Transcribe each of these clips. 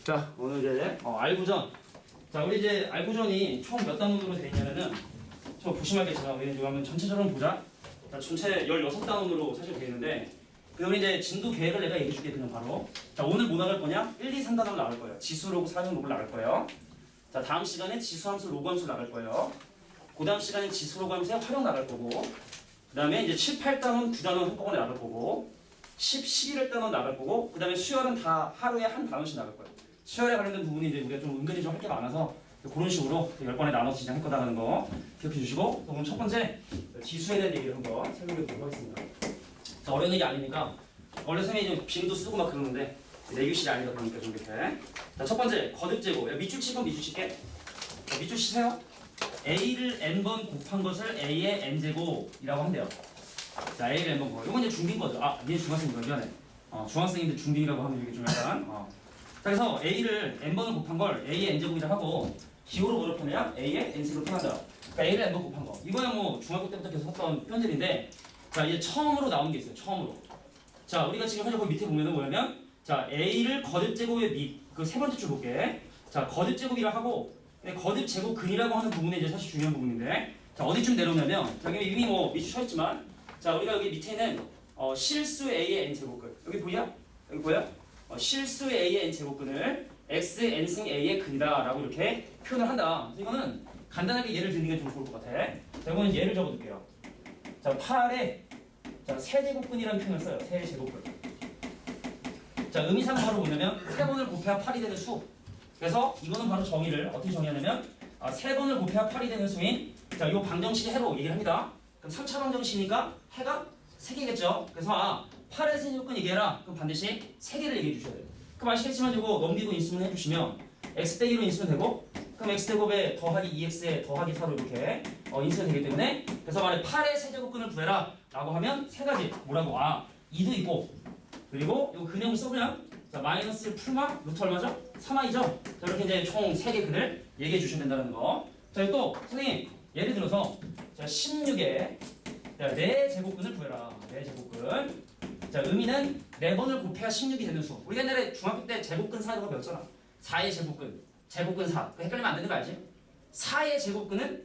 자, 오늘 이제 알구전. 자, 우리 이제 알구전이 총 몇 단원으로 되어 있냐면은 저 보시면 알겠지만 우리 이거 한번 전체적으로 보자. 자, 전체 16단원으로 사실 되어 있는데 우리 이제 진도 계획을 내가 얘기해 줄게 그냥 바로. 자, 오늘 뭐 나갈 거냐? 1, 2, 3단원 나갈 거예요. 지수로고 사용로고를 나갈 거예요. 자, 다음 시간에 지수함수, 로그함수 나갈 거예요. 그 다음 시간에 지수로고 함수의 활용 나갈 거고 그 다음에 이제 7, 8단원, 9단원 한꺼번에 나갈 거고 10, 11단원 나갈 거고 그 다음에 수열은 다 하루에 한 단원씩 나갈 거예요. 수열에 관련된 부분이 이제 우리가 좀 은근히 좀 할 게 많아서 그런 식으로 10번에 나눠서 진행할 거다라는 거 기억해 주시고 오늘 첫 번째 지수에 대한 얘기를 한번 설명해 보도록 하겠습니다. 자, 어려운 얘기 아니니까 원래 선생님이 좀 빙도 쓰고 막 그러는데 내규식이 아니다 보니까 좀 이렇게. 자, 첫 번째 거듭제곱. 밑줄 치고 밑줄 칠게. 자, 밑줄 치세요. A를 n번 곱한 것을 A의 n제곱이라고 한대요. 자, A를 n번 곱하. 이건 이제 중딩 거죠. 아, 얘 중학생이다. 미안해. 중학생인데 중딩이라고 하면 이게 좀 약간. 자, 그래서 A를 n번을 곱한 걸 A의 n제곱이라 하고 기호로 뭐로 표현해야? A의 n제곱으로 표현한다. 그러니까 A를 n번 곱한 거. 이거야 뭐 중학교 때부터 계속 했던 표현들인데 자, 이제 처음으로 나온 게 있어요. 처음으로. 자, 우리가 지금 현재 거기 밑에 보면은 뭐냐면 자, A를 거듭제곱의 밑, 그 세 번째 줄 볼게. 자, 거듭제곱이라 하고 거듭제곱근이라고 하는 부분이 이제 사실 중요한 부분인데 자, 어디쯤 내려오냐면 자, 이미 뭐 밑줄 쳐 있지만 자, 우리가 여기 밑에는 실수 A의 n제곱근. 여기 보이야? 여기 보여? 실수 A의 n제곱근을 x n승 A의 근이다라고 이렇게 표현을 한다. 그래서 이거는 간단하게 예를 드는 게 좀 좋을 것 같아. 자, 이거는 예를 적어둘게요. 자, 8에 자, 세제곱근이라는 표현을 써요. 세제곱근. 자, 의미상 바로 뭐냐면 3번을 곱해야 8이 되는 수. 그래서 이거는 바로 정의를 어떻게 정의하냐면 3번을 곱해야 8이 되는 수인 자, 요 방정식의 해로 얘기를 합니다. 그럼 3차 방정식이니까 해가 3개겠죠. 그래서 8의 세제곱근 얘기해라. 그럼 반드시 3개를 얘기해 주셔야 돼요. 그럼 아시겠지만 이거 넘기고 인수분 해주시면 x 빼기로 인수면 되고 그럼 x제곱에 더하기 2x에 더하기 4로 이렇게 인수가 되기 때문에 그래서 만약에 8의 세제곱근을 구해라 라고 하면 세 가지 뭐라고 2도 있고 그리고 이거 근형을 써보면 자, 마이너스 풀마 루트 얼마죠? 3i죠? 자, 이렇게 이제 총 3개 근을 얘기해 주시면 된다는 거. 자, 또 선생님 예를 들어서 자, 16에 4제곱근을 구해라. 4제곱근. 자, 의미는 4번을 곱해야 16이 되는 수. 우리가 옛날에 중학교 때 제곱근 사라고 배웠잖아. 4의 제곱근, 제곱근 4. 헷갈리면 안 되는 거 알지? 4의 제곱근은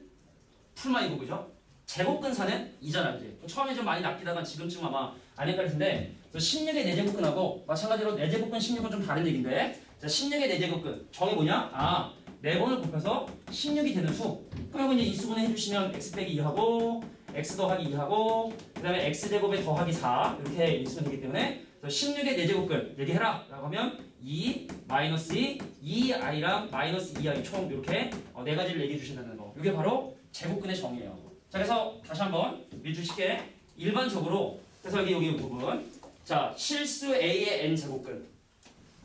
풀마이고 그죠? 제곱근 4는 2잖아, 그지? 처음에 좀 많이 낚이다가 지금쯤 아마 안 헷갈릴 텐데 16의 4제곱근하고 마찬가지로 4제곱근 16은 좀 다른 얘기인데 자, 16의 4제곱근 정이 뭐냐? 4번을 곱해서 16이 되는 수. 그럼 이제 인수분해 해주시면 x 빼기 2하고 x 더하기 2하고 그 다음에 x제곱에 더하기 4 이렇게 인수면 되기 때문에 16의 4제곱근 얘기해라 라고 하면 2, 마이너스 2, 2i랑 마이너스 2i 총 이렇게 4가지를 얘기해 주신다는 거. 이게 바로 제곱근의 정의예요. 자, 그래서 다시 한번 밑줄 칠게. 일반적으로 그래서 여기 부분 자, 실수 a의 n제곱근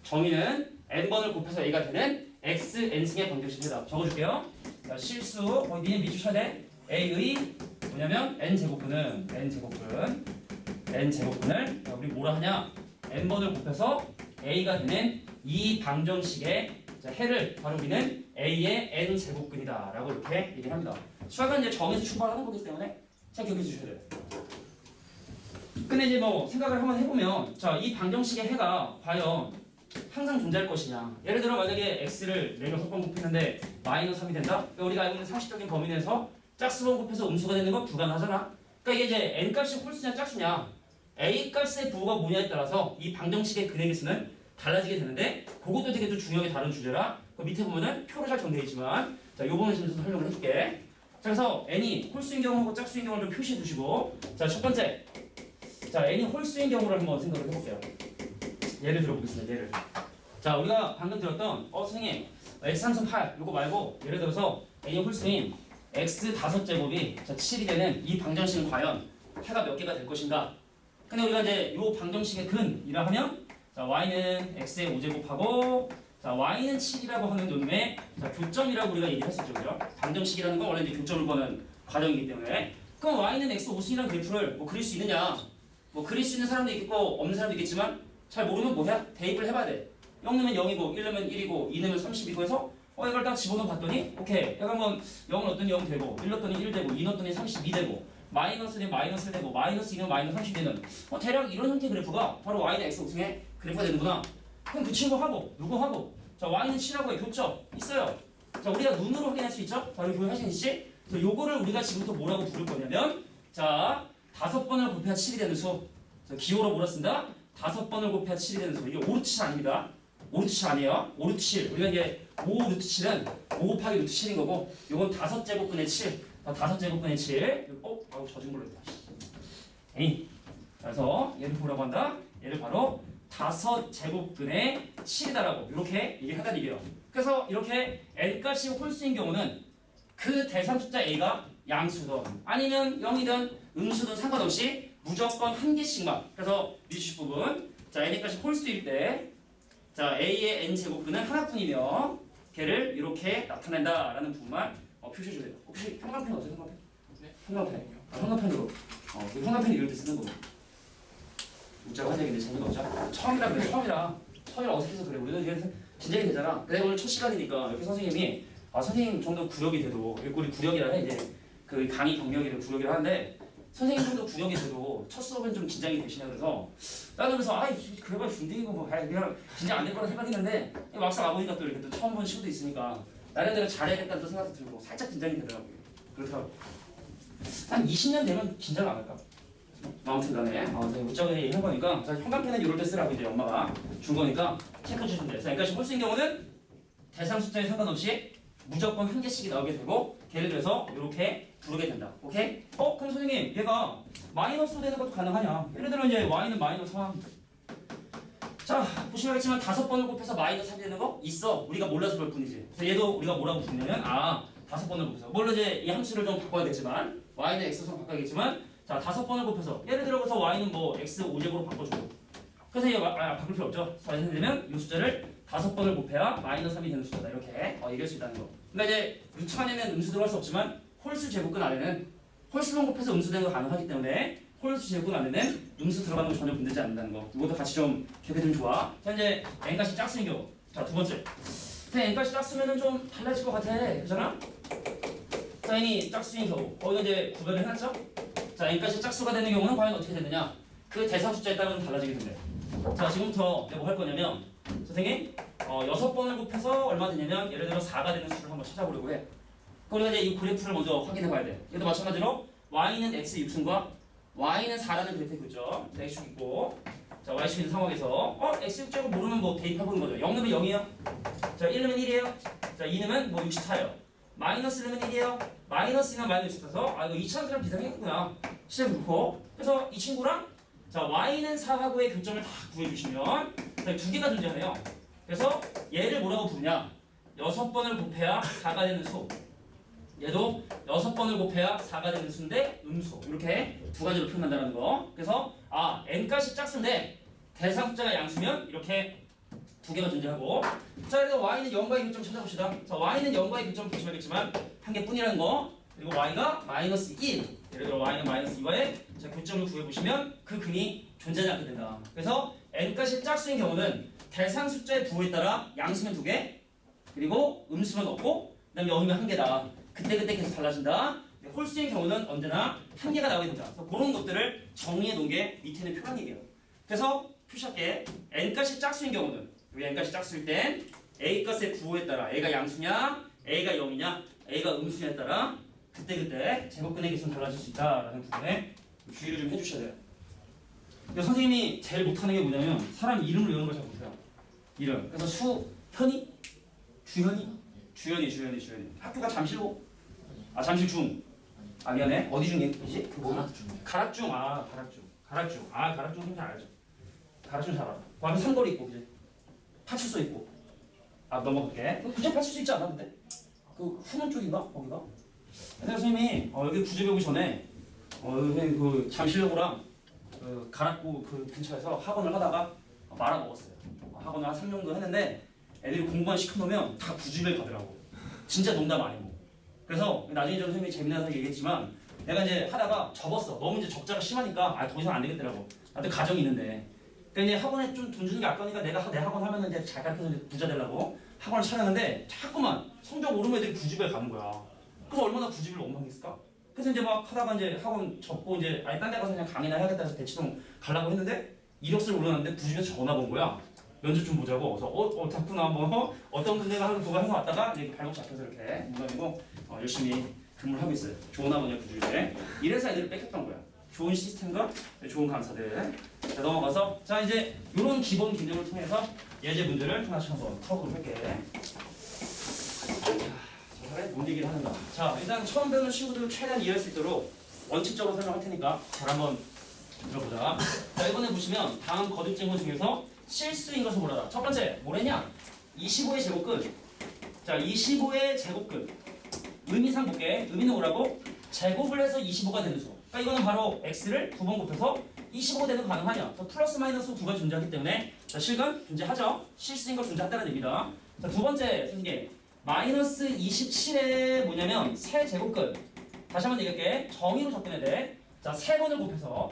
정의는 n번을 곱해서 a가 되는 x n승의 방정식이다. 적어줄게요. 자, 실수 거기 뒤에 밑줄 쳐야 돼. a의 뭐냐면 n제곱근은 n제곱근을 자, 우리 뭐라 하냐? n번을 곱해서 a가 되는 이 방정식의 자, 해를 바로 우리는 a의 n제곱근이다 라고 이렇게 얘기를 합니다. 수학은 이제 정에서 출발하는 거기 때문에 잘 기억해 주셔야 돼요. 근데 이제 뭐 생각을 한번 해보면 자, 이 방정식의 해가 과연 항상 존재할 것이냐. 예를 들어 만약에 x를 6번 곱했는데 마이너스 3이 된다? 그러니까 우리가 알고 있는 상식적인 범위 내에서 짝수번 곱해서 음수가 되는 건 불가능하잖아. 그러니까 이게 이제 n값이 홀수냐 짝수냐 a값의 부호가 뭐냐에 따라서 이 방정식의 근의 개수는 달라지게 되는데 그것도 되게 또 중요하게 다른 주제라 그 밑에 보면은 표로 잘 정되어 있지만 자, 요 부분을 지금 설명을 해줄게. 자, 그래서 n이 홀수인 경우하고 짝수인 경우를 좀 표시해 두시고 자, 첫 번째 자, n이 홀수인 경우를 한번 생각을 해볼게요. 예를 들어보겠습니다. 예를 자, 우리가 방금 들었던 선생님 x3승 8 요거 말고 예를 들어서 n이 홀수인 x 5제곱이 자, 7이 되는 이 방정식은 과연 해가 몇 개가 될 것인가. 근데 우리가 이제 요 방정식의 근이라 하면 자, y는 x의 5제곱하고 자, y는 7이라고 하는 놈의 자, 교점이라고 우리가 얘기를 했었죠. 그죠? 방정식이라는 건 원래 이제 교점을 보는 과정이기 때문에 그럼 y는 x 5승이라는 그래프를 뭐 그릴 수 있느냐. 뭐 그릴 수 있는 사람도 있겠고 없는 사람도 있겠지만 잘 모르면 뭐야? 대입을 해봐야 돼. 0 넣으면 0이고 1 넣으면 1이고 2 넣으면 30이고 해서 이걸 딱 집어넣어 봤더니 오케이. 약간 뭐 0 넣었더니 0 되고 1 넣었더니 1 되고 2 넣었더니 32 되고 마이너스는 마이너스 되고 마이너스 2는 마이너스 30 되는 대략 이런 형태의 그래프가 바로 y는 x 우승의 그래프가 되는구나. 그럼 그 친구하고 누구하고 자 y는 7하고 교점 있어요. 자 우리가 눈으로 확인할 수 있죠? 자 여기 보면 하신 씨. 자 요거를 우리가 지금부터 뭐라고 부를 거냐면 자 5번을 곱해야 7이 되는 수. 자 기호로 뭐라 쓴다? 5번을 곱해야 7이 되는 수. 이게 5루트 7 아닙니다. 5루트 7 아니에요. 5루트 7. 우리가 이제 5루트 7은 5 곱하기 루트 7인 거고 요건 5제곱분의 7. 5제곱분의 7. 아우 젖은 걸로 했다. 에이. 그래서 얘를 뭐라고 한다? 얘를 바로 5제곱분의 7이다라고 이렇게 얘기한다는 얘기예요. 그래서 이렇게 n값이 홀수인 경우는 그 대상 숫자 a가 양수든 아니면 0이든 음수든 상관없이 무조건 한 개씩만. 그래서 미주식 부분 자 n값이 홀수일 때 자 a의 n 제곱분은 하나뿐이며 걔를 이렇게 나타낸다라는 부분만 표시해 주세요. 혹시 형광펜 어때요? 형광펜? 네. 형광펜. 형광펜으로. 형광펜 이럴 때 쓰는 거고. 문자가 화제인데 재미가 없죠? 처음이라 그래. 처음이라 어색해서 그래. 우리도 이제 긴장이 되잖아. 근데 오늘 첫 시간이니까 옆에 선생님이 선생님 정도 구력이 돼도 우리 구력이라 해 이제 그 강의 경력이를 구력이라 하는데 선생님 정도 구력이 돼도 첫 수업은 좀 긴장이 되시냐 그래서 나도 그래서 그래봐 중딩이고 뭐 그냥 긴장 안 될 거라 생각했는데 막상 와보니까 또 이렇게 또 처음 본 친구도 있으니까 나름대로 잘해야겠다는 또 생각도 들고 살짝 긴장이 되더라고요. 그렇다고 한 20년 되면 긴장 안 할까? 아무튼 간에 문자가 얘기한 거니까 형광펜은 이럴 때 쓰라고 이제 엄마가 준 거니까 체크해 주시면 돼요. 그러니까 홀수인 경우는 대상 숫자에 상관없이 무조건 한 개씩이 나오게 되고 예를 들어서 이렇게 부르게 된다. 오케이? 그럼 선생님 얘가 마이너스 되는 것도 가능하냐? 예를 들어 이제 y는 마이너스 3. 자 보시면 알겠지만 5번을 곱해서 마이너스 3이 되는 거 있어. 우리가 몰라서 그럴 뿐이지. 그래서 얘도 우리가 뭐라고 부르냐면 5번을 곱해서 물론 이제 이 함수를 좀 바꿔야겠지만 y는 x로 바꿔야겠지만 자 5번을 곱해서 예를 들어서 y는 뭐 x 5제곱으로 바꿔주고 그래서 이거 바꿀 필요 없죠. 그래서 되면 이 숫자를 5번을 곱해야 마이너스 3이 되는 숫자다. 이렇게 얘기할 수 있다는 거. 그러니까 이제 루트 안에는 음수 들어갈 수 없지만 홀수 제곱근 안에는 홀수만 곱해서 음수 되는 거 가능하기 때문에 홀수 제곱근 안에는 음수 들어가는 거 전혀 문제지 않는다는 거. 이것도 같이 좀 기억해두면 좋아. 자 이제 n값이 짝수인 경우. 자 두 번째. 근데 n값이 짝수면은 좀 달라질 것 같아. 그렇잖아? 자 n이 짝수인 경우. 이거 이제 구별을 해놨죠? 자 n값이 짝수가 되는 경우는 과연 어떻게 되느냐? 그 대상 숫자에 따라 좀 달라지게 된대. 자 지금부터 내가 뭐 할 거냐면 선생님 6번을 곱해서 얼마 되냐면 예를 들어 4가 되는 수를 한번 찾아보려고 해. 우리가 이제 이 그래프를 먼저 확인해 봐야 돼. 얘도 마찬가지로 y는 x 6승과 y는 4라는 그래프에 있죠. x축 있고 자 y축 있는 상황에서 x 6제곱 모르면 뭐 대입해보는 거죠. 0 넣으면 0이에요. 자 1 넣으면 1이에요. 자 2 넣으면 뭐 64예요. 마이너스 넣으면 1이에요. 마이너스면 마이너스 64서 이거 이차함수랑 비슷하겠구나. 시작 그렇고 그래서 이 친구랑 자 y는 4하고의 교점을 다 구해주시면 두 개가 존재하네요. 그래서 얘를 뭐라고 부르냐? 6번을 곱해야 4가 되는 수. 얘도 6번을 곱해야 4가 되는 수인데 음수. 이렇게 두 가지로 표현한다는 거. 그래서 n값이 짝수인데 대상 숫자가 양수면 이렇게 두 개가 존재하고 자 그래서 y는 0과의 교점 찾아봅시다. 자 y는 0과의 교점 보시면 알겠지만 한 개뿐이라는 거. 그리고 y가 마이너스 1. 예를 들어 y는 마이너스 2과의 교점을 구해보시면 그 근이 존재하지 않게 된다. 그래서 n값이 짝수인 경우는 대상 숫자의 부호에 따라 양수면 2개 그리고 음수면 없고 그 다음에 0이면 1개다. 그때 계속 달라진다. 홀수인 경우는 언제나 1개가 나오게 된다. 그래서 그런 것들을 정리해 놓은 게 밑에는 표란 얘기예요. 그래서 표시할게. n값이 짝수인 경우는 여기 n값이 짝수일 땐 a값의 부호에 따라 a가 양수냐 a가 0이냐 a가 음수냐에 따라 그때 제곱근의 개수는 달라질 수 있다라는 부분에 주의를 좀 해주셔야 돼요. 선생님이 제일 못하는 게 뭐냐면 사람 이름을 외우는 걸 잘 못해요. 이름. 그래서 현이? 주현이. 학교가 잠실고? 잠실중. 미안해. 어디 중이지? 가락중. 가락중 좀 잘 알죠. 가락중 잘 알아. 그 앞에 삼거리 있고, 그지? 파출소 있고. 넘어갈게. 그냥 파출소 있지 않아, 근데? 그 후문 쪽인가? 거기가? 근데 선생님이 여기 구조배 오기 전에 그 잠실역이랑 그 가락구 그 근처에서 학원을 하다가 말아먹었어요. 학원을 한 3년 정도 했는데 애들이 공부만 시켜놓으면 다 구주배 가더라고. 진짜 농담 아니고. 그래서 나중에 좀 선생님이 재미나서 얘기했지만 내가 이제 하다가 접었어. 너무 이제 적자가 심하니까 더 이상 안 되겠더라고. 나한테 가정이 있는데. 그러니까 이제 학원에 좀 돈 주는 게 아까우니까 내가 내 학원 하면은 이제 잘 가르쳐서 이제 부자 되려고 학원을 차렸는데 자꾸만 성적 오르면 애들이 구주배 가는 거야. 그래서 얼마나 구주배를 엉망했을까? 그래서 이제 막 하다가 이제 학원 접고 이제 딴 데 가서 그냥 강의나 해야겠다 해서 대치동 가려고 했는데 이력서를 올려놨는데 구주배에서 전화가 온 거야. 면접 좀 보자고. 그래서 잤구나 뭐 어떤 군대가 하는 그거 해서 왔다가 이렇게 발목 잡혀서 이렇게 무관이고 열심히 근무를 하고 있어요. 좋은 아버님 부주의대. 이래서 애들을 뺏겼던 거야. 좋은 시스템과 좋은 강사들. 자, 넘어가서 자 이제 이런 기본 개념을 통해서 예제 문제를 하나씩 한번 풀어보도록 할게. 자, 뭔 얘기를 하는가. 자 일단 처음 배우는 친구들 최대한 이해할 수 있도록 원칙적으로 설명할 테니까 잘 한번 들어보자. 자 이번에 보시면 다음 거듭 질문 중에서 실수인 것을 몰라라. 첫 번째 뭐랬냐? 25의 제곱근. 자 25의 제곱근. 의미상 볼게. 의미는 뭐라고? 제곱을 해서 25가 되는 수. 그러니까 이거는 바로 x를 두 번 곱해서 25 되는 거 가능하냐? 더 플러스 마이너스 두 가지 존재하기 때문에 자 실근 존재하죠. 실수인 걸 존재한다는 얘기다. 자 두 번째 선생님 마이너스 27에 뭐냐면 세 제곱근. 다시 한번 얘기할게. 정의로 접근해야 돼. 자 세 번을 곱해서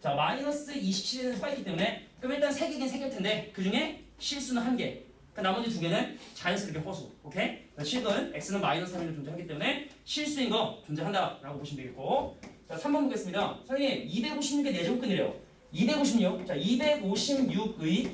자 마이너스 27에는 수가 있기 때문에 그럼 일단 세 개긴 세 개일 텐데 그 중에 실수는 한 개. 그 나머지 두 개는 자연스럽게 허수. 오케이? 실근 x는 마이너스 3이 존재하기 때문에 실수인 거 존재한다라고 보시면 되겠고. 자 3번 보겠습니다. 선생님 256의 4제곱근이래요. 256. 자 256의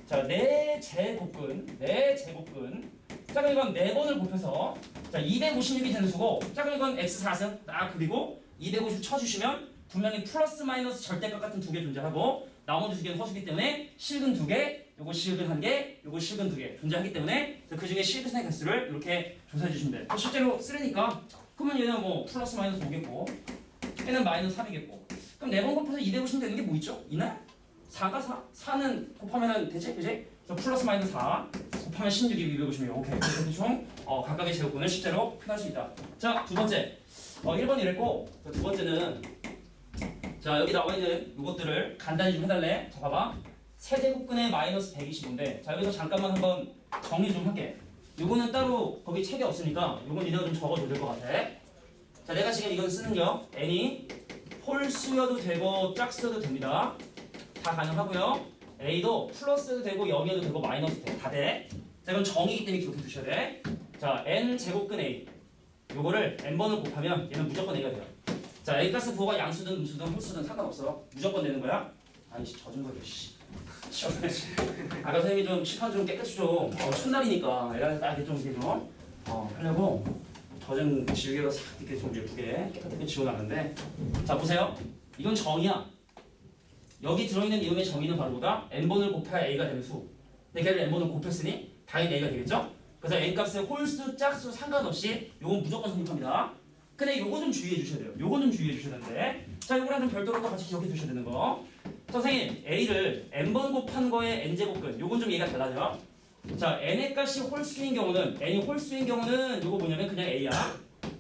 자 4제곱근. 4제곱근. 자 그럼 이건 4번을 곱해서 자 256이 되는 수고 자 그럼 이건 x4승 딱 그리고 250 쳐주시면 분명히 플러스 마이너스 절대값 같은 두 개 존재하고 나머지 두 개는 허수기 때문에 실근 두 개, 요거 실근 한 개, 요거 실근 두 개 존재하기 때문에 그 중에 실근의 개수를 이렇게 조사해 주시면 돼. 실제로 쓰려니까 그러면 얘는 뭐 플러스 마이너스 5겠고 얘는 마이너스 3이겠고 그럼 4번 곱해서 250 되는 게 뭐 있죠? 있나요? 4가 4? 4는 곱하면 되지? 그지? 그래서 플러스 마이너스 4 곱하면 16이 250이에요. 오케이. 그래서 총 각각의 제곱근을 실제로 표현할 수 있다. 자, 두 번째. 1번 이랬고 두 번째는 자 여기 나와 있는 이것들을 간단히 좀 해달래. 자 봐봐. 세제곱근의 마이너스 125인데 자 여기서 잠깐만 한번 정리 좀 할게. 요거는 따로 거기 책에 없으니까 요건 니네가 좀 적어도 될 것 같아. 자 내가 지금 이건 쓰는겨. n이 홀수여도 되고 짝수여도 됩니다. 다 가능하고요. a도 플러스도 되고 0이어도 되고 마이너스도 돼. 다 돼. 자 이건 정의이기 때문에 기록해 두셔야 돼. 자 n 제곱근 a 요거를 n번을 곱하면 얘는 무조건 a가 돼요. 자 a 값의 부호가 양수든 음수든 홀수든 상관없어. 무조건 되는 거야. 아이씨 젖은 거야 씨. 아까 선생님이 좀 칠판 좀 깨끗이 좀 첫날이니까 애가 좀 이렇게 좀 하려고 젖은 지우개로 싹 이렇게 좀 예쁘게 깨끗하게 지워놨는데 자 보세요. 이건 정의야. 여기 들어있는 이음의 정의는 바로 뭐다? n번을 곱해야 a가 되는 수. 근데 걔를 n번을 곱했으니 당연히 a가 되겠죠? 그래서 n 값의 홀수, 짝수 상관없이 요건 무조건 성립합니다. 근데 요거 좀 주의해 주셔야 돼요. 요거 좀 주의해 주셔야 되는데 자 요거랑 좀 별도로 또 같이 기억해 주셔야 되는 거. 선생님 a를 n번 곱한 거에 n제곱근 요건 좀 얘기가 달라져. 자 n의 값이 홀수인 경우는 n이 홀수인 경우는 요거 뭐냐면 그냥 a야.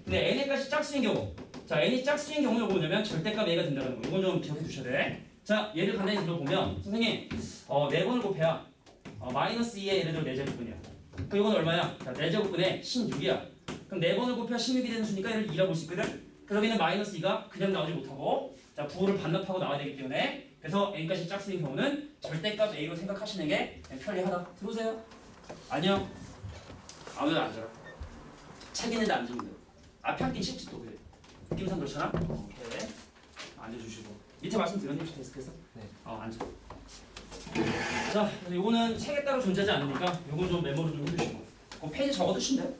근데 n의 값이 짝수인 경우 자 n이 짝수인 경우는 요거 뭐냐면 절대값 a가 된다는 거. 요건 좀 기억해 주셔야 돼. 자 예를 간단히 들어보면 선생님 4번을 곱해야 마이너스 2의 예를 들어 4제곱근이야. 그럼 이건 얼마야? 자 4제곱근에 16이야. 그럼 4번을 곱해야 16이 되는 수니까 얘를 2라고 볼 수 있거든? 그래서 여기는 마이너스 2가 그냥 나오지 못하고 자 부호를 반납하고 나와야 되기 때문에 그래서 n값이 짝수인 경우는 절대값 a로 생각하시는 게 편리하다. 들어오세요. 안녕. 아무데나 앉아라. 책 있는데 앉으면 돼. 앞에 앉기 싫지 또 그래. 느낌상 그렇잖아? 오케이. 앉아주시고 밑에 말씀 들었니 혹시 데스크에서? 네. 앉아. 자, 그래서 요거는 책에 따로 존재하지 않으니까 요건 좀 메모를 좀 해주시고 그 페이지 적어두시면 돼요.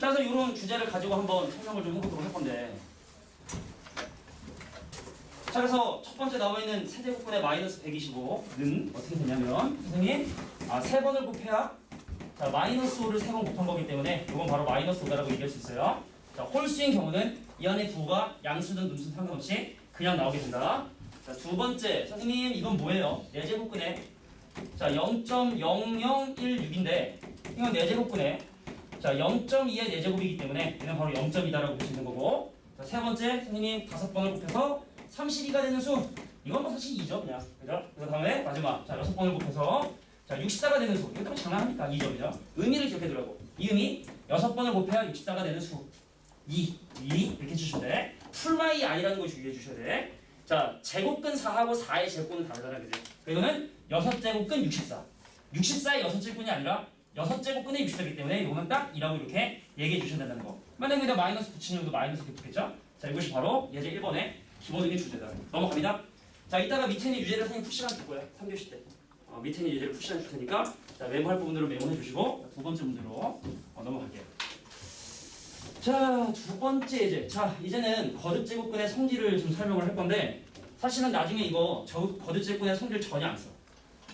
자, 그래서 이런 주제를 가지고 한번 설명을 좀 해보도록 할 건데 자, 그래서 첫 번째 나와 있는 세제곱근의 마이너스 125는 어떻게 되냐면 선생님 세 번을 곱해야 자, 마이너스 5를 세 번 곱한 거기 때문에 이건 바로 마이너스 5다라고 얘기할 수 있어요. 자, 홀수인 경우는 이 안에 부호가 양수든 음수든 상관없이 그냥 나오게 된다. 자, 두 번째 선생님 이건 뭐예요? 4제곱근에 자 0.0016인데 이건 4제곱근에 자 0.2의 4제곱이기 때문에 얘는 바로 0.2다라고 볼 수 있는 거고 자, 세 번째 선생님 5번을 곱해서 32가 되는 수 이건 뭐 사실 2죠 그냥 그죠? 그래서 다음에 마지막 자 6번을 곱해서 자 64가 되는 수 이거 장난합니까? 2점이죠. 의미를 기억해 두라고. 이 의미 6번을 곱해야 64가 되는 수 2 이렇게 주시면 돼. 풀마이 아니라는 거 주의해 주셔야 돼. 자 제곱근 4하고 4의 제곱근은 다르잖아 그지? 이거는 6제곱근 64 64의 6제곱근이 아니라 6제곱근의 64이기 때문에 이거는 딱 2라고 이렇게 얘기해 주셔야 된다는 거. 만약에 여기다 마이너스 붙이는 것도 마이너스 이렇게 붙겠죠? 자 이것이 바로 예제 1번의 기본적인 주제다. 넘어갑니다. 자, 이따가 밑에 있는 유제를 선생님 푸 시간 줄 거야. 3교시 때. 밑에 있는 유제를 푸 시간 줄 테니까 자, 메모할 부분들을 메모해 주시고 두 번째 문제로 넘어갈게요. 자, 두 번째 예제. 자, 이제는 거듭제곱근의 성질을 좀 설명을 할 건데 사실은 나중에 이거 거듭제곱근의 성질 전혀 안 써.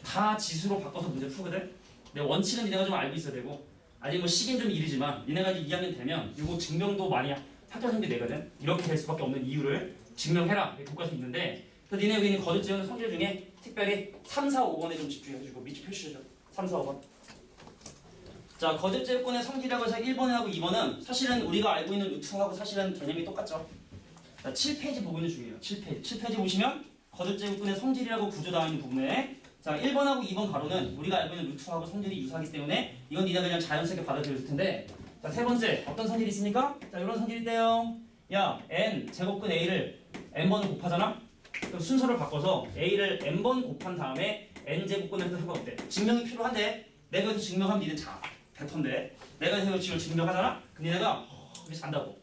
다 지수로 바꿔서 문제 풀거든. 근데 원칙은 니네가 좀 알고 있어야 되고 아직 뭐 시기는 좀 이르지만 니네가 이제 2학년 되면 이거 증명도 많이 학교생들이 내거든. 이렇게 될 수밖에 없는 이유를 증명해라. 교과서 있는데 그래서 니네 여기 있는 거듭제곱근 성질 중에 특별히 3, 4, 5번에 좀 집중해가지고 밑줄 표시해줘. 3, 4, 5번. 자, 거듭제곱근의 성질이라고 해서 1번하고 2번은 사실은 우리가 알고 있는 루트하고 사실은 개념이 똑같죠. 자, 7페이지 부분이 중요해요. 7페이지 보시면 거듭제곱근의 성질이라고 구조 나와 있는 부분에 자, 1번하고 2번 가로는 우리가 알고 있는 루트하고 성질이 유사하기 때문에 이건 니네가 그냥 자연스럽게 받아들였을 텐데 자, 세 번째 어떤 성질이 있습니까? 자, 이런 성질이 있대요. 야, n 제곱근 a를 n번을 곱하잖아? 그럼 순서를 바꿔서 a를 n번 곱한 다음에 n 제곱근을 해서 해봐 어때? 증명이 필요한데 내가 여기서 증명하면 니네 자 100%인데 내가 여기서 지금 증명하잖아? 그럼 니네가 이렇게 잔다고.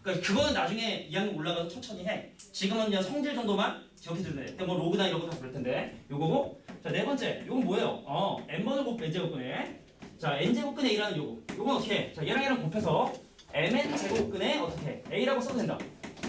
그러니까 그거는 나중에 2학년 올라가서 천천히 해. 지금은 그냥 성질 정도만 기억해두면 돼. 근데 뭐 로그나 이런 거 다 그럴 텐데 요거고. 자, 네 번째 요건 뭐예요? n번을 곱 n제곱근에 자 n제곱근에 a라는 요건 어떻게 해? 자, 얘랑 곱해서 mn 제곱근에 어떻게 해? a라고 써도 된다.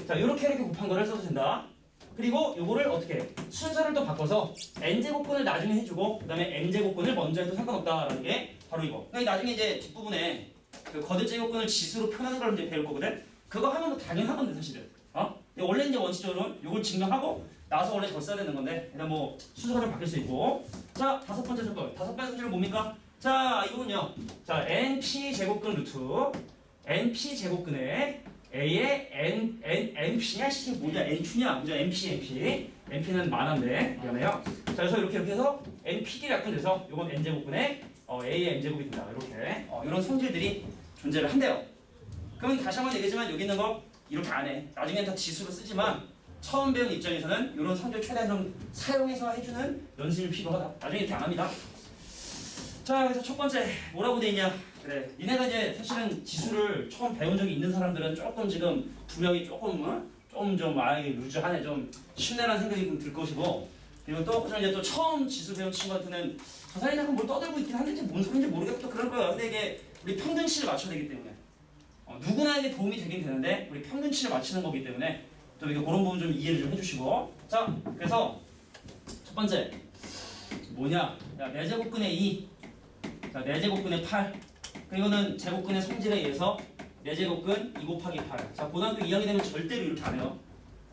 자, 요렇게 이렇게 곱한 거를 써도 된다. 그리고 요거를 어떻게 해? 순서를 또 바꿔서 n제곱근을 나중에 해주고 그 다음에 m제곱근을 먼저 해도 상관없다라는 게 바로 이거. 그러니까 나중에 이제 뒷부분에 그 거듭제곱근을 지수로 표현하는 걸 이제 배울 거거든. 그거 하면 뭐 당연한 건데 사실은. 근데 원래 이제 원칙적으로는 요걸 증명하고 나서 원래 더 써야 되는 건데 그냥 뭐 순서가 좀 바뀔 수 있고. 자, 다섯 번째 조건. 다섯 번째 성질은 뭡니까? 자, 이거는요. 자, np 제곱근 루트 np 제곱근에 a의 np냐? 뭐냐? nq냐? 뭐냐? np는 만화인데 미안해요. 자, 그래서 이렇게 해서 np끼리 약분돼서 요건 n제곱근에 a의 n제곱이 된다. 이렇게 이런 성질들이 존재를 한대요. 그러면 다시 한번 얘기하지만 여기 있는 거 이렇게 안 해. 나중엔 다 지수로 쓰지만 처음 배운 입장에서는 이런 성질 최대한 좀 사용해서 해주는 연습이 필요하다. 나중에 이렇게 안 합니다. 자, 그래서 첫 번째 뭐라고 돼 있냐? 그래, 니네가 이제 사실은 지수를 처음 배운 적이 있는 사람들은 조금 지금 분명히 조금 좀 루즈하네, 좀 쉽네라는 생각이 좀 들 것이고, 그리고 또 이제 또 처음 지수 배운 친구한테는 저 사람이 자꾸 뭘 떠들고 있긴 한데 뭔 소리인지 모르겠고 또 그럴 거야. 근데 이게 우리 평균치를 맞춰야 되기 때문에 누구나에게 도움이 되긴 되는데 우리 평균치를 맞추는 거기 때문에 또 이게 그런 부분 좀 이해를 좀 해주시고. 자, 그래서 첫 번째 뭐냐? 야, 내 제곱근의 2, 자, 내 제곱근의 8. 이거는 제곱근의 성질에 의해서 내 제곱근 2 곱하기 8. 자, 고등학교 2학년 되면 절대로 이렇게 안 해요.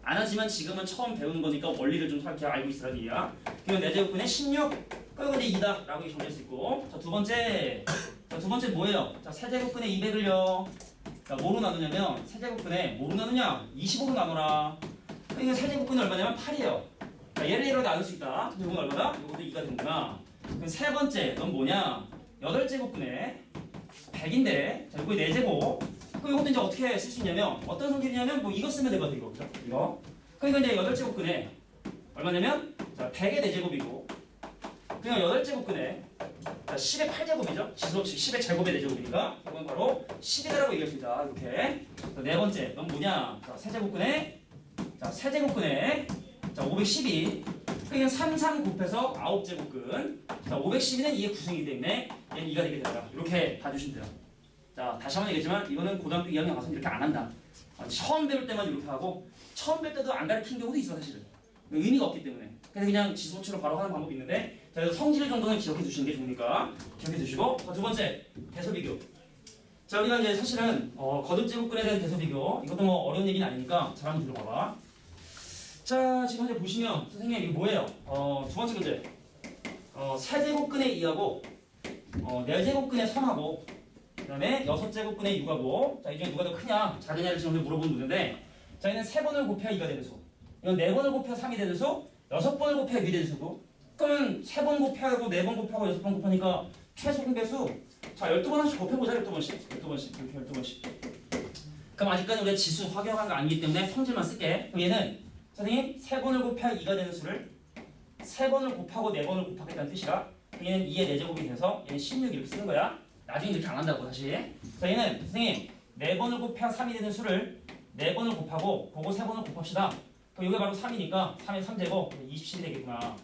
안 하지만 지금은 처음 배우는 거니까 원리를 좀 이렇게 알고 있으라는 얘기야. 그리고 내 제곱근의 16. 그리고 이제 2다 라고 정할 수 있고. 자, 두 번째 뭐예요? 자, 세제곱근의 200을요. 자, 뭐로 나누냐면 세제곱근에 뭐로 나누냐? 25로 나눠라. 그러니까 세제곱근이 얼마냐면 8이에요. 자, 얘를 얘로 나눌 수 있다. 근데 이건 얼마다? 이것도 2가 되는구나. 그럼 세 번째 넌 뭐냐? 8제곱근에 100인데 자, 이거 4제곱. 그럼 이것도 이제 어떻게 쓸 수 있냐면 어떤 성질이냐면 뭐 이거 쓰면 되거든. 이거 그죠? 이거. 그러니까 이제 8제곱근에 얼마냐면 자, 100의 4제곱이고 그냥 8제곱근에 자, 10의 8제곱이죠. 지수 10의 제곱의 4제곱이니까 이건 바로 10이다라고 얘기할 수 있다. 이렇게. 자, 네 번째 넌 뭐냐? 자, 세제곱근에 자, 세제곱근에 자, 512. 그냥 3, 3 곱해서 9제곱근. 자, 512는 2의 구성이기 때문에 얘는 2가 되게 된다. 이렇게 봐주시면 돼요. 자, 다시 한번 얘기하지만 이거는 고등학교 2학년 가서 이렇게 안 한다. 처음 배울 때만 이렇게 하고 처음 배울 때도 안 가르치는 경우도 있어 사실은. 의미가 없기 때문에. 그래서 그냥 지수치로 바로 하는 방법이 있는데 자, 그래서 성질 정도는 기억해 두시는 게 좋으니까 기억해 두시고. 자, 두 번째 대소 비교. 자, 우리가 이제 사실은 거듭제곱근에 대한 대소 비교 이것도 뭐 어려운 얘기는 아니니까 잘 한번 들어봐봐. 자, 지금 현재 보시면 선생님 이게 뭐예요? 두 번째 문제. 세제곱근의 2하고 4제곱근의 3하고 그 다음에 6제곱근의 6하고 자, 이 중에 누가 더 크냐 작으냐를 지금 물어보는 문제인데 자, 얘는 3번을 곱해야 2가 되는 수, 이건 4번을 곱해야 3이 되는 수, 6번을 곱해야 2이 되는 수고. 그러면 3번 곱하고 4번 곱하고 6번 곱하니까 최소 공배수 자 12번 하나씩 곱해보자. 12번씩 이렇게 12번씩. 그럼 아직까지 우리가 지수 확인한 거 아니기 때문에 성질만 쓸게. 그럼 얘는 선생님 3번을 곱해야 2가 되는 수를 3번을 곱하고 4번을 곱하겠다는 뜻이라 얘는 2의 4제곱이 돼서 얘는 16 이렇게 쓰는 거야. 나중에 이렇게 안 한다고 다시. 자, 얘는 선생님 4번을 곱해야 3이 되는 수를 4번을 곱하고 그거 3번을 곱합시다. 그럼 그럼 이게 바로 3이니까 3의 3제곱 27이 되겠구나.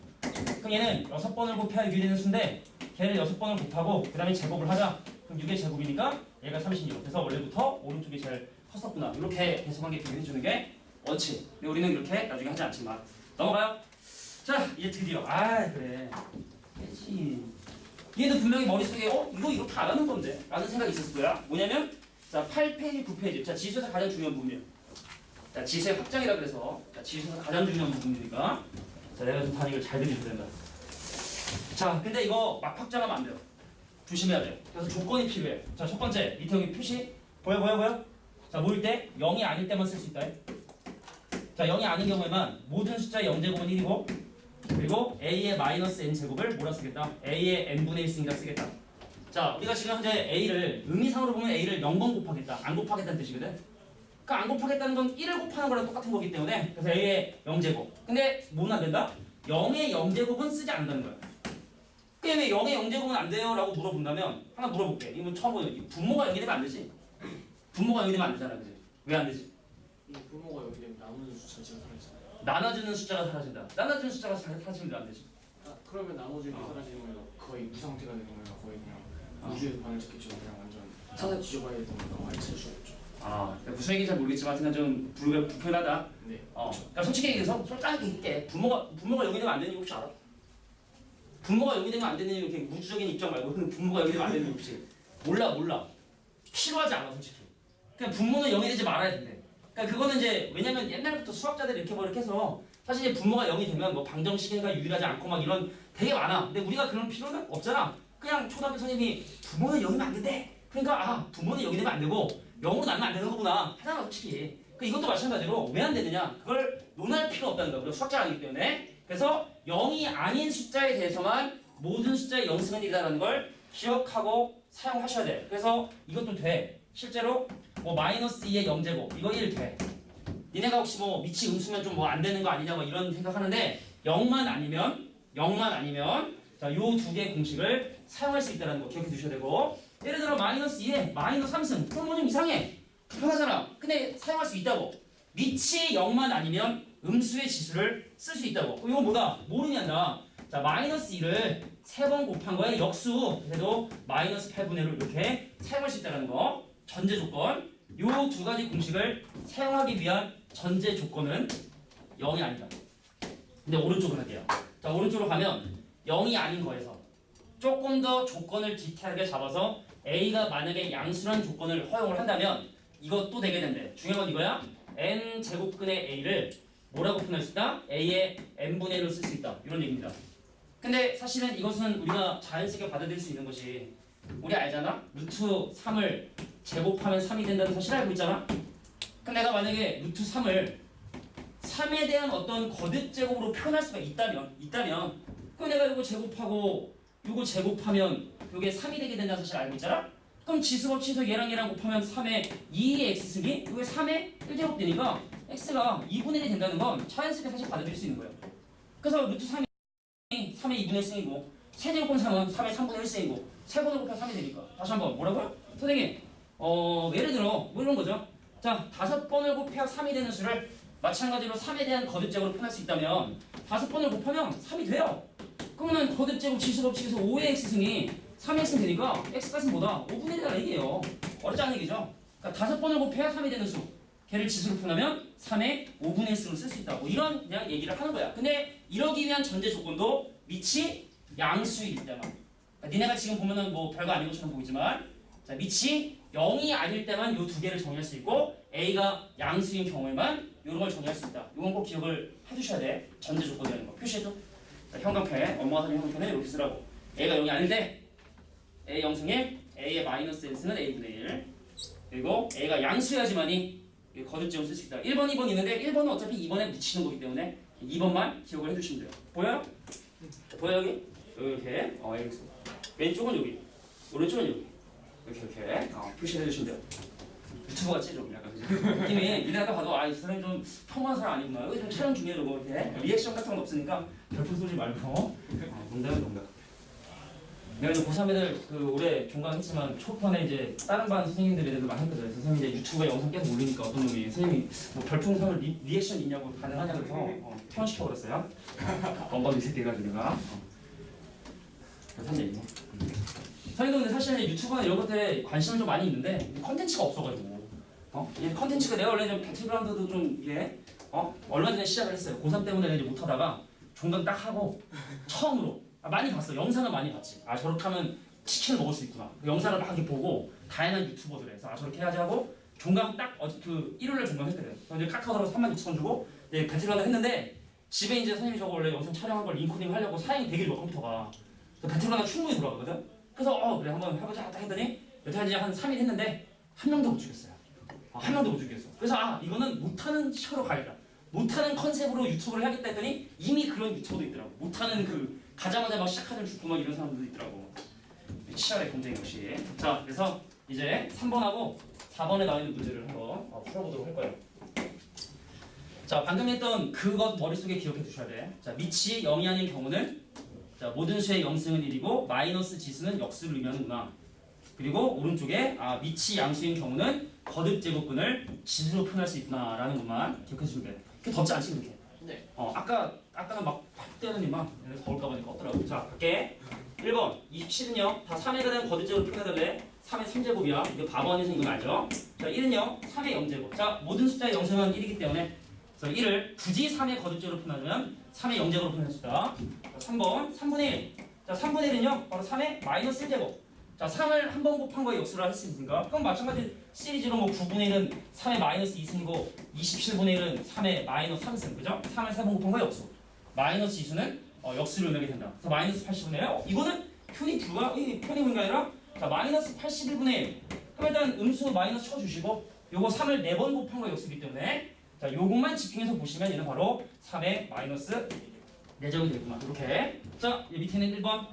그럼 얘는 6번을 곱해야 6이 되는 수인데 걔를 6번을 곱하고 그 다음에 제곱을 하자. 그럼 6의 제곱이니까 얘가 36. 그래서 원래부터 오른쪽이 제일 컸었구나. 이렇게 배수관계 비교해주는 게 원칙. 근데 우리는 이렇게 나중에 하지 않지만 넘어가요. 자 이제 드디어 그래 그렇지. 얘도 분명히 머릿속에 이거 이렇게 안 하는 건데 라는 생각이 있었을 거야. 뭐냐면 자 8페이지 9페이지 자 지수에서 가장 중요한 부분이에요. 자 지수의 확장이라 그래서 자 지수에서 가장 중요한 부분이니까 자 내가 좀 단위를 잘 들려줘야 된다. 자 근데 이거 막 확장하면 안 돼요. 조심해야 돼요. 그래서 조건이 필요해. 자 첫 번째 밑에 여기 표시 보여? 자 모일 때 0이 아닐 때만 쓸 수 있다. 자 0이 아닌 경우에만 모든 숫자의 0제곱은 1이고 그리고 a의 마이너스 n 제곱을 뭐라 쓰겠다? a의 n분의 1승이라 쓰겠다. 자 우리가 지금 현재 a를 의미상으로 보면 a를 0번 곱하겠다. 안 곱하겠다는 뜻이거든. 그러니까 안 곱하겠다는 건 1을 곱하는 거랑 똑같은 거기 때문에 그래서 a의 0제곱. 근데 뭐는 안 된다? 0의 0제곱은 쓰지 않는다는 거야. 그럼 왜 0의 0제곱은 안 돼요? 라고 물어본다면 하나 물어볼게. 이거 처음 보는 분모가 0이 되면 안 되지? 분모가 0이 되면 안 되잖아. 그지? 왜 안 되지? 부모가 여기 되면 나누는 숫자 지금 사라지잖아요. 나눠주는 숫자가 사라진다. 나눠주는 숫자가 사라지면 안 되지. 그러면 나머지 사라지는 거예요. 거의 무상태가 되는 거예요. 거의 그냥 우주에서 반을 찍겠죠. 그냥 완전 사다 뒤져봐야 되는 거 많이 찾으셔야죠. 무슨 얘기인지 잘 모르겠지만 하여튼 좀 불편하다. 네. 그러니까 솔직히 얘기해서 솔직하게 얘기해. 부모가 0이 되면 안 되는 이유 혹시 알아? 부모가 0이 되면 안 되는 이유 이렇게 우주적인 입장 말고 부모가 0이 되면 안 되는 이유 혹시 몰라. 필요하지 않아 솔직히. 그냥 부모는 0이 되지 말아야 된대. 그러니까 그거는 이제 왜냐면 옛날부터 수학자들이 이렇게 뭐 이렇게 해서 사실 이제 부모가 0이 되면 뭐 방정식에가 유일하지 않고 막 이런 되게 많아. 근데 우리가 그런 필요는 없잖아. 그냥 초등학교 선생님이 부모는 0이면 안 된대. 그러니까 부모는 0이 되면 안 되고 0으로 나누면 안 되는 거구나 하잖아 솔직히. 그러니까 이것도 마찬가지로 왜 안 되느냐 그걸 논할 필요 없다는 거야. 우리가 수학자가 아니기 때문에. 그래서 0이 아닌 숫자에 대해서만 모든 숫자의 0승은 1이라는 걸 기억하고 사용하셔야 돼. 그래서 이것도 돼. 실제로 뭐 마이너스 2의 0제곱 이거 1 돼. 니네가 혹시 뭐 미치 음수면 좀 뭐 안 되는 거 아니냐 뭐 이런 생각하는데 0만 아니면 자 요 두 개의 공식을 사용할 수 있다는 거 기억해 두셔야 되고 예를 들어 마이너스 2에 마이너스 3승 그럼 뭐 좀 이상해. 불편하잖아. 근데 사용할 수 있다고. 미치 0만 아니면 음수의 지수를 쓸 수 있다고. 이거 뭐다? 모르냐나. 자 마이너스 2를 3번 곱한 거에 역수 그래도 마이너스 8분의 1로 이렇게 사용할 수 있다는 거. 전제 조건. 요 두 가지 공식을 사용하기 위한 전제 조건은 0이 아니다. 근데 오른쪽으로 할게요. 자 오른쪽으로 가면 0이 아닌 거에서 조금 더 조건을 디테일하게 잡아서 A가 만약에 양수라는 조건을 허용을 한다면 이것도 되게 된대. 중요한 건 이거야. n 제곱근의 A를 뭐라고 표현할 수 있다? A의 n분의 1로 쓸 수 있다. 이런 얘기입니다. 근데 사실은 이것은 우리가 자연스럽게 받아들일 수 있는 것이 우리 알잖아? 루트 3을 제곱하면 3이 된다는 사실 알고 있잖아? 그럼 내가 만약에 루트 3을 3에 대한 어떤 거듭 제곱으로 표현할 수가 있다면 그럼 내가 이거 제곱하고 이거 제곱하면 이게 3이 되게 된다는 사실 알고 있잖아? 그럼 지수법칙에서 얘랑 곱하면 3의 2의 x승이 이게 3의 1제곱 되니까 x가 2분의 1이 된다는 건 자연스럽게 사실 받아들일 수 있는 거예요. 그래서 루트 3이 3의 2분의 1승이고 세제곱은 3은 3의 3분의 1승이고 3번을 곱하면 3이 되니까 다시 한번 뭐라고요? 선생님 예를 들어 뭐 이런 거죠. 자 5번을 곱해야 3이 되는 수를 마찬가지로 3에 대한 거듭제곱으로 표현할 수 있다면 5번을 곱하면 3이 돼요. 그러면 거듭제곱 지수법칙에서 5의 x승이 3의 x승 되니까 x값은 뭐다? 5분의 1이라는 얘기예요. 어렵지 않은 얘기죠. 그러니까 5번을 곱해야 3이 되는 수 걔를 지수로 표현하면 3의 5분의 1승을 쓸 수 있다. 뭐 이런 그냥 얘기를 하는 거야. 근데 이러기 위한 전제 조건도 밑이 양수일 때만. 그러니까 니네가 지금 보면은 뭐 별거 아닌 것처럼 보이지만 자 밑이 0이 아닐 때만 요 두 개를 정의할 수 있고 A가 양수인 경우에만 이런 걸 정의할 수 있다. 이건 꼭 기억을 해두셔야 돼. 전제 조건이라는 거. 표시해줘. 자, 형광펜, 엄마가 사준 형광펜은 이렇게 쓰라고. A가 0이 아닌데 A 0승1, A의 마이너스 n승은 A분의 1. 그리고 A가 양수여야지만이 거듭제곱 쓸 수 있다. 1번, 2번 있는데 1번은 어차피 2번에 묻히는 거기 때문에 2번만 기억을 해두시면 돼요. 보여요? 보여 여기? 이렇게. 여기 있어. 왼쪽은 여기. 오른쪽은 여기. 이렇게 표시해 주시면 돼요. 유튜브 같지 좀 약간 그지? 느낌이 니네 아까 봐도 이 사람이 좀 평범한 사람 아니구나. 여기 좀 촬영 중에 뭐 이렇게 리액션 같은 건 없으니까 별풍 쏘지 말고 농담은 농담. 내가 이제 고3 애들 그 올해 종강했지만 초반에 이제 다른 반 선생님들 애들도 많이 했거든. 선생님이 이제 유튜브에 영상 계속 올리니까 어떤 놈이 선생님이 뭐 별풍선을 리액션 있냐고 가능하냐 그래서 퇴원시켜 버렸어요. 엉거리 새끼 해가지고 내가. 그래서 이제 선생님도 근데 사실 유튜브나 이런 것들에 관심은 좀 많이 있는데 컨텐츠가 없어가지고 이 컨텐츠가 내가 원래 좀 배틀그라운드도 좀 이게 얼마 전에 시작을 했어요. 고3 때문에 이제 못하다가 종강 딱 하고 처음으로 많이 봤어. 영상을 많이 봤지. 아 저렇게 하면 치킨을 먹을 수 있구나. 그 영상을 막 이렇게 보고 다양한 유튜버들에서 아 저렇게 해야지 하고 종강 딱 그 일요일날 종강했거든. 그래서 이제 카카오로 36,000원 주고 이제 배틀그라운드 했는데 집에 이제 선생님이 저거 원래 영상 촬영한 걸 링코딩 하려고 사양이 100일 컴퓨터가 배틀그라운드 충분히 돌아가거든. 그래서 그래 한번 해보자 딱 했더니 여태까지 한 3일 했는데 한 명도 못 죽였어요. 한 명도 못 죽였어. 그래서 이거는 못하는 식으로 가야겠다. 못하는 컨셉으로 유튜브를 하겠다 했더니 이미 그런 유튜버도 있더라고. 못하는 그 가자마자 막 시작하는 죽고 막 이런 사람들도 있더라고. 치열의 경쟁 역시. 자, 그래서 이제 3번하고 4번에 나와 있는 문제를 한번 풀어보도록 할 거예요. 자, 방금 했던 그것 머릿속에 기억해 두셔야 돼. 자, 밑이 0이 아닌 경우는 자, 모든 수의 영승은 1이고 마이너스 지수는 역수를 의미하는구나. 그리고 오른쪽에 밑이 양수인 경우는 거듭 제곱근을 지수로 표현할 수 있구나라는 것만 기억해 주시면 돼. 그게 덥지 않지 그렇게? 네. 아까는 막 때는 이만 더울까 보니까 없더라고. 자, 갈게. 1번 27은요. 다 3에 대한 거듭 제곱 표현해달래. 3의 3제곱이야. 이거 바보아니서 이건 알죠? 자, 1은요. 3의 0제곱. 자, 모든 숫자의 영승은 1이기 때문에 그래서 1을 굳이 3의 거듭제곱으로 표현하면 3의 0제곱으로 표현할 수 있다. 자, 3번 3분의 1. 자, 3분의 1은요. 바로 3의 마이너스 1제곱. 자, 3을 한 번 곱한 거에 역수를 할 수 있으니까 그럼 마찬가지 시리즈로 뭐 9분의 1은 3의 마이너스 2승이고 27분의 1은 3의 마이너스 3승 그죠? 3을 3번 곱한 거에 역수 마이너스 2수는 역수를 의미하게 된다. 그래서 마이너스 80분의 1 이거는 편이 편이 보는 게 아니라 자 마이너스 81분의 1 그럼 일단 음수 마이너스 쳐주시고 요거 3을 4번 곱한 거에 역수이기 때문에 자 요것만 집중해서 보시면 얘는 바로 3의 마이너스 4제곱이 되겠구나. 이렇게 자 밑에는 1번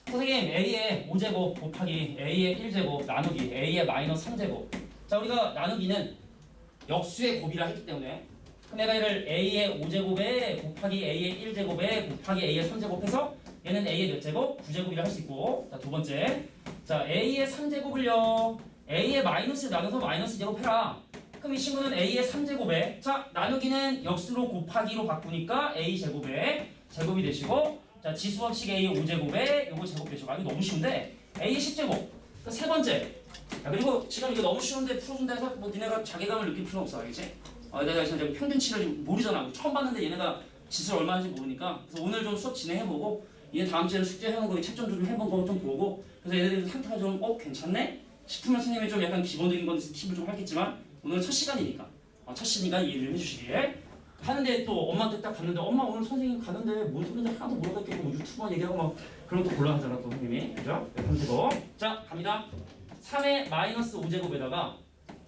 선생님 A의 5제곱 곱하기 A의 1제곱 나누기 A의 마이너스 3제곱 자 우리가 나누기는 역수의 곱이라 했기 때문에 그럼 내가 얘를 A의 5제곱에 곱하기 A의 1제곱에 곱하기 A의 3제곱 해서 얘는 A의 몇 제곱? 9제곱이라 할 수 있고 자 두 번째 자 A의 3제곱을요 A의 마이너스 나눠서 마이너스 제곱해라 그럼 이 친구는 A의 3제곱에 자 나누기는 역수로 곱하기로 바꾸니까 A 제곱에 제곱이 되시고 자 지수법칙 A 5제곱에 요거 제곱 되시고 이거 너무 쉬운데 A 10제곱 세 번째 그리고 지금 이거 너무 쉬운데 풀어준다 해서 뭐 니네가 자괴감을 느낄 필요는 없어 알겠지? 내가 지금 평균치를 모르잖아 처음 봤는데 얘네가 지수를 얼마 하는지 모르니까 그래서 오늘 좀 수업 진행해보고 얘네 다음 주에는 숙제해놓은 거 채점 좀 해본 거 좀 보고 그래서 얘네들 상태가 좀 괜찮네? 싶으면 선생님이 좀 약간 기본적인 건 팁을 좀 하겠지만 오늘 첫 시간이니까 첫 시간이니까 이해를 해주시길 하는데 또 엄마한테 딱 갔는데 엄마 오늘 선생님 가는데 뭔 소리인지 하나도 모르겠고 유튜브만 얘기하고 막 그런 거 곤란하잖아 또 선생님이 그죠? 한테고 자 갑니다 3의 마이너스 5제곱에다가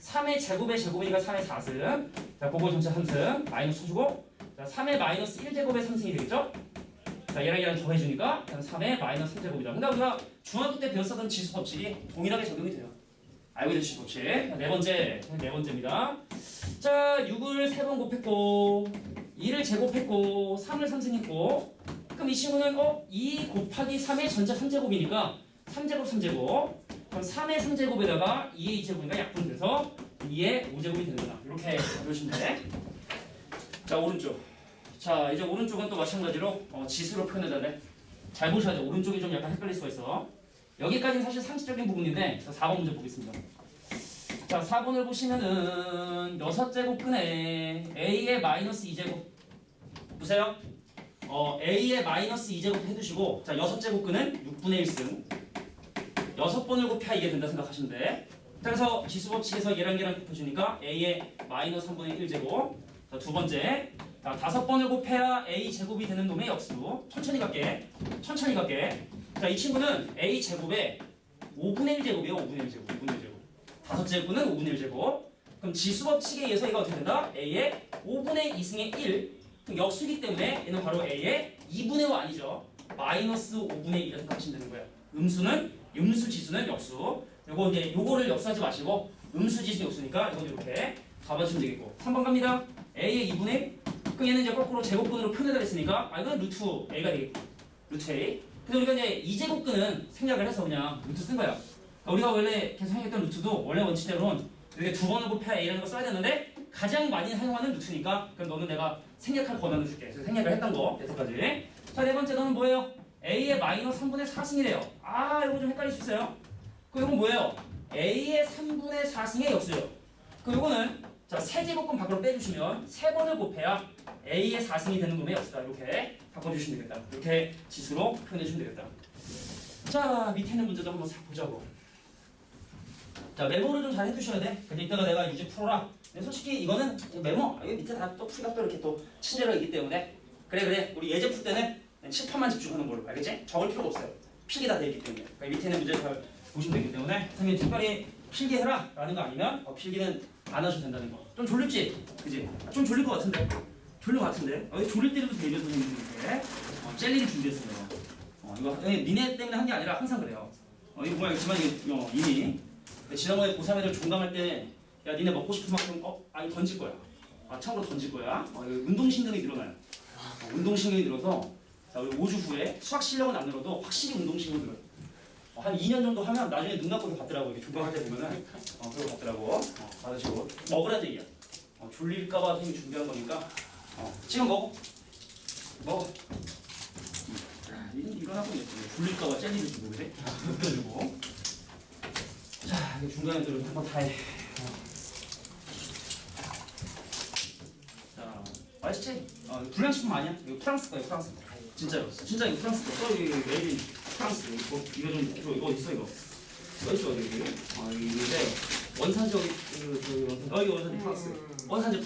3의 제곱의 제곱이니까 3의 4승 자 그거 전체 3승 마이너스 쳐주고 자 3의 마이너스 1제곱의 3승이 되겠죠? 자 얘랑 더해주니까 3의 마이너스 3제곱이다 그러니까 우리가 중학교 때 배웠었던 지수 법칙이 동일하게 적용이 돼요 알고 계신 지수 법칙 네 번째입니다 자 6을 3번 곱했고 2를 제곱했고 3을 3승했고 그럼 이 친구는 2 곱하기 3의 전체 3제곱이니까 3제곱 그럼 3의 3제곱에다가 2의 2제곱이니까 약분돼서 2의 5제곱이 되는 거다 이렇게 보시면 돼. 자 오른쪽 자 이제 오른쪽은 또 마찬가지로 지수로 표현해달래. 잘 보셔야 돼. 오른쪽이 좀 약간 헷갈릴 수가 있어. 여기까지는 사실 상식적인 부분인데 4번 문제 보겠습니다. 자 4번을 보시면은 6제곱근에 A의 마이너스 2제곱 보세요. A의 마이너스 2제곱 해두시고 자 6제곱근은 6분의 1승 6번을 곱해야 이게 된다 생각하시면 돼. 그래서 지수법칙에서 얘랑 곱해주니까 A의 마이너스 3분의 1제곱 자 두 번째 자 5번을 곱해야 A 제곱이 되는 놈의 역수 천천히 갈게 자 이 친구는 A 제곱에 5분의 1제곱이에요 5분의 1제곱 5제곱은 5분의 1제곱 그럼 지수법칙에 의해서 이거 어떻게 된다? A의 5분의 2승의 1 역수이기 때문에 얘는 바로 A의 2분의 5 아니죠 마이너스 5분의 1이라고 생각하시면 되는 거예요 음수 지수는 역수 요거를 역수하지 마시고 음수 지수 역수니까 이건 이렇게 잡아주시면 되겠고 3번 갑니다 A의 2분의 그럼 얘는 이제 거꾸로 제곱근으로 표현해달랬으니까 이건 루트 A가 되겠고 루트 A 그래서 우리가 이제 이제곱근은 생략을 해서 그냥 루트 쓴 거야. 그러니까 우리가 원래 계속 생각했던 루트도 원래 원칙대로는 이렇게 두 번을 곱해야 A라는 거 써야 되는데 가장 많이 사용하는 루트니까 그럼 너는 내가 생략할 권한을 줄게. 그래서 생략을 했던 거 여태까지. 자, 네 번째 너는 뭐예요? A의 마이너스 3분의 4승이래요. 아, 이거 좀 헷갈릴 수 있어요. 그럼 이건 뭐예요? A의 3분의 4승의 역수요. 그럼 이거는 자, 세제곱근 밖으로 빼주시면 세 번을 곱해야 A의 4승이 되는 놈의 역수다. 이렇게 바꿔주시면 되겠다. 이렇게 지수로 표현해주면 되겠다. 자, 밑에 있는 문제도 한번 싹 보자고. 자, 메모를 좀 잘 해두셔야 돼. 근데 이따가 내가 유지 풀어라. 근데 솔직히 이거는 메모, 여기 밑에 다 또 풀이가 또 이렇게 또 친절하게 있기 때문에 그래 우리 예제 풀 때는 칠판만 집중하는 걸로 알겠지? 적을 필요가 없어요. 필기 다 돼 있기 때문에. 그러니까 밑에 있는 문제 잘 보시면 되기 때문에 선생님 특별히 필기해라 라는 거 아니면 필기는 안 하셔도 된다는 거. 좀 졸립지? 그지? 좀 졸릴 것 같은데? 졸릴 것 같은데? 졸릴 때도 되죠 선생님들한테. 젤리를 준비했어요. 이거 니네 때문에 한 게 아니라 항상 그래요. 이거 뭐야 있지만 이거 이미 지난번에 고3 애들 종강할 때 야 니네 먹고 싶은 만큼 아니 던질 거야. 참고로 던질 거야. 이거 운동신경이 늘어나요. 운동신경이 늘어서 자, 우리 5주 후에 수학 실력은 안 늘어도 확실히 운동신경이 늘어요. 한 2년 정도 하면 나중에 눈 감고도 받더라고. 이게 종강할 때 보면은 그거 받더라고. 받으시고 먹으라도 얘기야. 졸릴까봐 선생님이 준비한 거니까 지금 먹어. 일어나고 있지. 졸릴까봐 젤리도 주고 그래. 눕혀주고. 자, 이게 중간에 들어 한번 다 해. 자, 맛있지? 불량식품 아니야? 이거 프랑스 거야, 프랑스 거. 진짜로. 진짜 이거 프랑스 거. 여기 메이드 프랑스. 이거 좀 이거 있어 이거. 있어 여기. 이게 원산지 여기 여기 원산지 프랑스. 원산지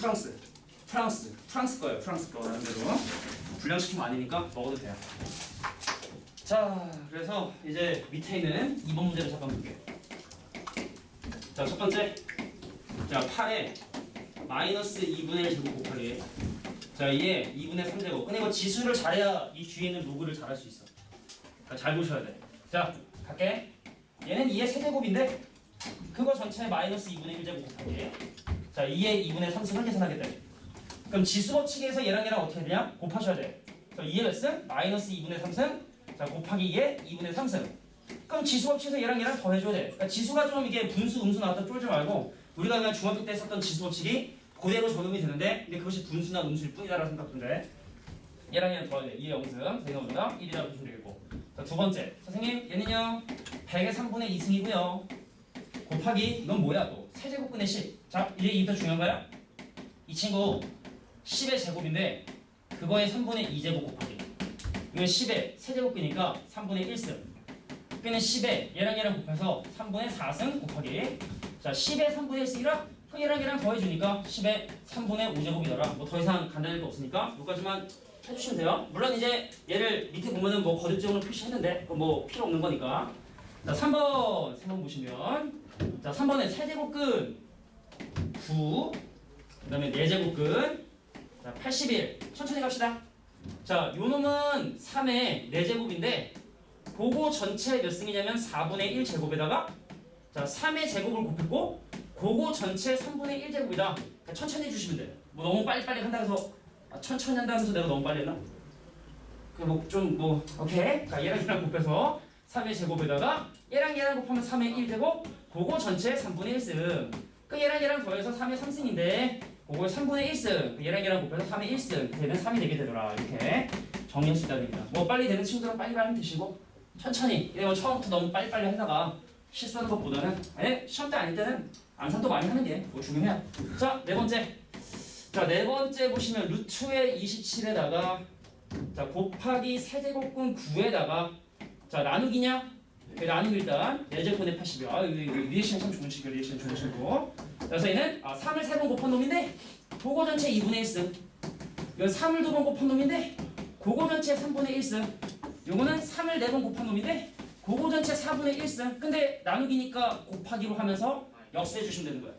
프랑스 거예요. 프랑스 거 나름대로. 불량식품 아니니까 먹어도 돼요. 자, 그래서 이제 밑에 있는 2번 문제를 잠깐 볼게요. 자, 첫 번째. 자, 8에 마이너스 2분의 1 제곱 곱하기. 자, 이에 2분의 3제곱. 근데 이거 지수를 잘해야 이 뒤에 있는 로그를 잘할 수 있어. 그러니까 잘 보셔야 돼. 자, 갈게. 얘는 2의 세제곱인데 그거 전체 마이너스 2분의 1제곱 곱하기. 자, 2의 2분의 3승을 계산하겠다. 그럼 지수 법칙에서 얘랑 어떻게 해야 되냐? 곱하셔야 돼. 자, 2의 몇 승? 마이너스 2분의 3승. 자, 곱하기 2의 2분의 3승. 그럼 지수 법칙에서 얘랑 더해줘야 돼. 그러니까 지수가 좀 이게 분수, 음수 나왔다 쫄지 말고 우리가 그냥 중학교 때 썼던 지수 법칙이 그대로 적용이 되는데 근데 그것이 분수나 음수일 뿐이다라고 생각하는데 얘랑 더해야 돼. 2의 0승. 선생님 보다 1이라고 보시면 되겠고. 자, 두 번째. 선생님, 얘는요 100의 3분의 2승이고요. 곱하기 이건 뭐야 또? 세제곱분의 10. 자, 이게 더 중요한 거야? 이 친구 10의 제곱인데 그거의 3분의 2제곱 곱하기. 이건 10의 세제곱이니까 3분의 1승. 그는 10에 얘랑 곱해서 3분의 4승 곱하기. 자, 10에 3분의 1승이라 얘랑 더해주니까 10에 3분의 5제곱이더라. 뭐 더 이상 간단할 거 없으니까 여기까지만 해주시면 돼요. 물론 이제 얘를 밑에 보면은 뭐 거듭제곱을 표시했는데 뭐 필요 없는 거니까. 자, 3번 보시면 자, 3번에 세제곱근 9, 그 다음에 4제곱근 자, 81. 천천히 갑시다. 자, 요 놈은 3의 4제곱인데 그거 전체 몇 승이냐면 4분의 1 제곱에다가 자, 3의 제곱을 곱했고 그거 전체 3분의 1 제곱이다. 그러니까 천천히 해주시면 돼요. 뭐 너무 빨리빨리 한다 해서 천천히 한다면서 내가 너무 빨리 했나? 오케이. 자, 얘랑 곱해서 3의 제곱에다가 얘랑 곱하면 3의 1 제곱 그거 전체 3분의 1승. 그 얘랑 더해서 3의 3승인데 그걸 3분의 1승. 얘랑 곱해서 3의 1승. 되면 3이 되게 되더라. 이렇게 정리할 수 있다는 얘기다. 뭐 빨리 되는 친구들은 빨리 하면 되시고 천천히. 이거 처음부터 너무 빨리빨리 하다가 실수하는 것보다는 시험 때 아닐 때는 암산도 많이 하는 게 뭐 중요해요. 자, 네 번째. 자, 네 번째 보시면 루트의 27에다가 자, 곱하기 세제곱근 9에다가 자, 나누기냐? 나누기 일단 4제곱분의 80이야. 리액션 참 좋은 친구, 리액션 좋은 친구. 그래서 얘는 3을 3번 곱한 놈인데 그거 전체 2분의 1승. 이건 3을 2번 곱한 놈인데 그거 전체 3분의 1승. 요거는 3을 4번 곱한 놈인데 그거 전체 4분의 1승. 근데 나누기니까 곱하기로 하면서 역수해 주시면 되는 거야.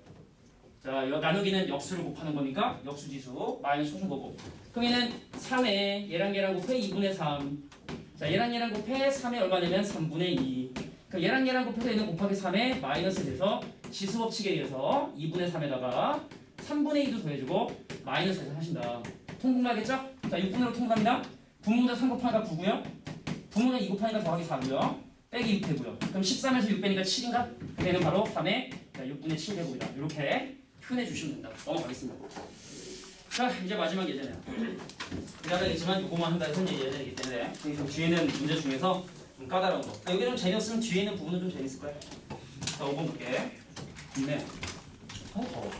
자, 나누기는 역수를 곱하는 거니까 역수지수 마이너스 쳐준 거고. 그럼 얘는 3에 얘랑 곱해 2분의 3. 자, 얘랑 곱해 3에 얼마냐면 3분의 2. 그럼 얘랑 곱해서 얘는 곱하기 3에 마이너스 돼서 지수 법칙에 의해서 2분의 3에다가 3분의 2도 더해주고 마이너스 해서 하신다. 통분하겠죠? 자, 6분으로 통분합니다. 분모자 3 곱하기가 9고요. 부모는 2 곱하니까 더하기 4고요. 빼기 6 되고요. 그럼 13에서 6 빼니까 7인가? 얘는 바로 3의 6분의 7 제곱이다. 이렇게 표현해 주시면 된다. 넘어가겠습니다. 자, 이제 마지막 예제네요. 미안하겠지만 이거만 한다 해서 이제 예제이기 때문에 좀 뒤에는 문제 중에서 좀 까다로운 거. 여기 좀 재미없으면 뒤에 있는 부분은 좀 재밌을 거야. 자, 5번 볼게. 근데 더워.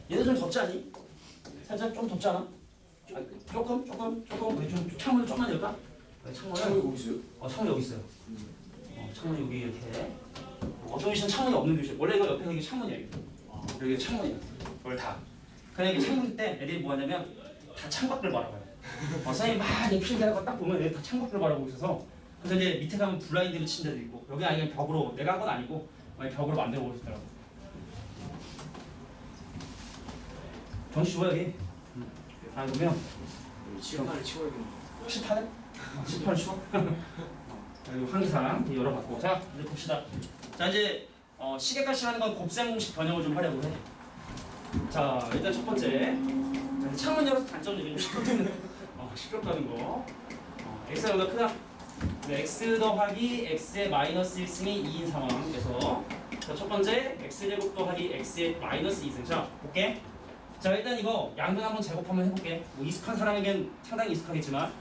얘도 좀 덥지 않니? 살짝 좀 덥지 않아? 조금 우리 좀 창문을 좀만 열까? 창문을 거기 있어요? 창문 여기 있어요. 창문 여기 이렇게. 어떤 교실은 창문이 없는 교실. 원래 이거 옆에 여기 창문이야. 여기 창문이야. 이걸 다. 그냥 이게 창문 때 애들이 뭐 하냐면 다 창밖을 바라봐요. 선생님이 막 필기하는 거 딱 보면 애들 다 창밖을 바라보고 있어서 그래서 이제 밑에 가면 블라인드를 친 데도 있고 여기 아니면 벽으로 내가 한 건 아니고 벽으로 만들어 보고 있더라고. 정시 좋아 여기. 그러면 지금까지 치워야겠네. 칠판에? 칠판을 치워? 그리고 항상 열어봤고 자 이제 봅시다. 자 이제 시계값이라는 건 곱셈 공식 변형을 좀 하려고 해. 자 일단 첫 번째 창문 열어서 단점은 이게 시끄럽다는 거. x가 보다 크다. x 더하기 x의 마이너스 1승이 2인 상황에서 자, 첫 번째 x제곱 더하기 x의 마이너스 2승. 자 볼게. 자 일단 이거 양변 한번 제곱 한번 해볼게. 뭐 익숙한 사람에겐 상당히 익숙하겠지만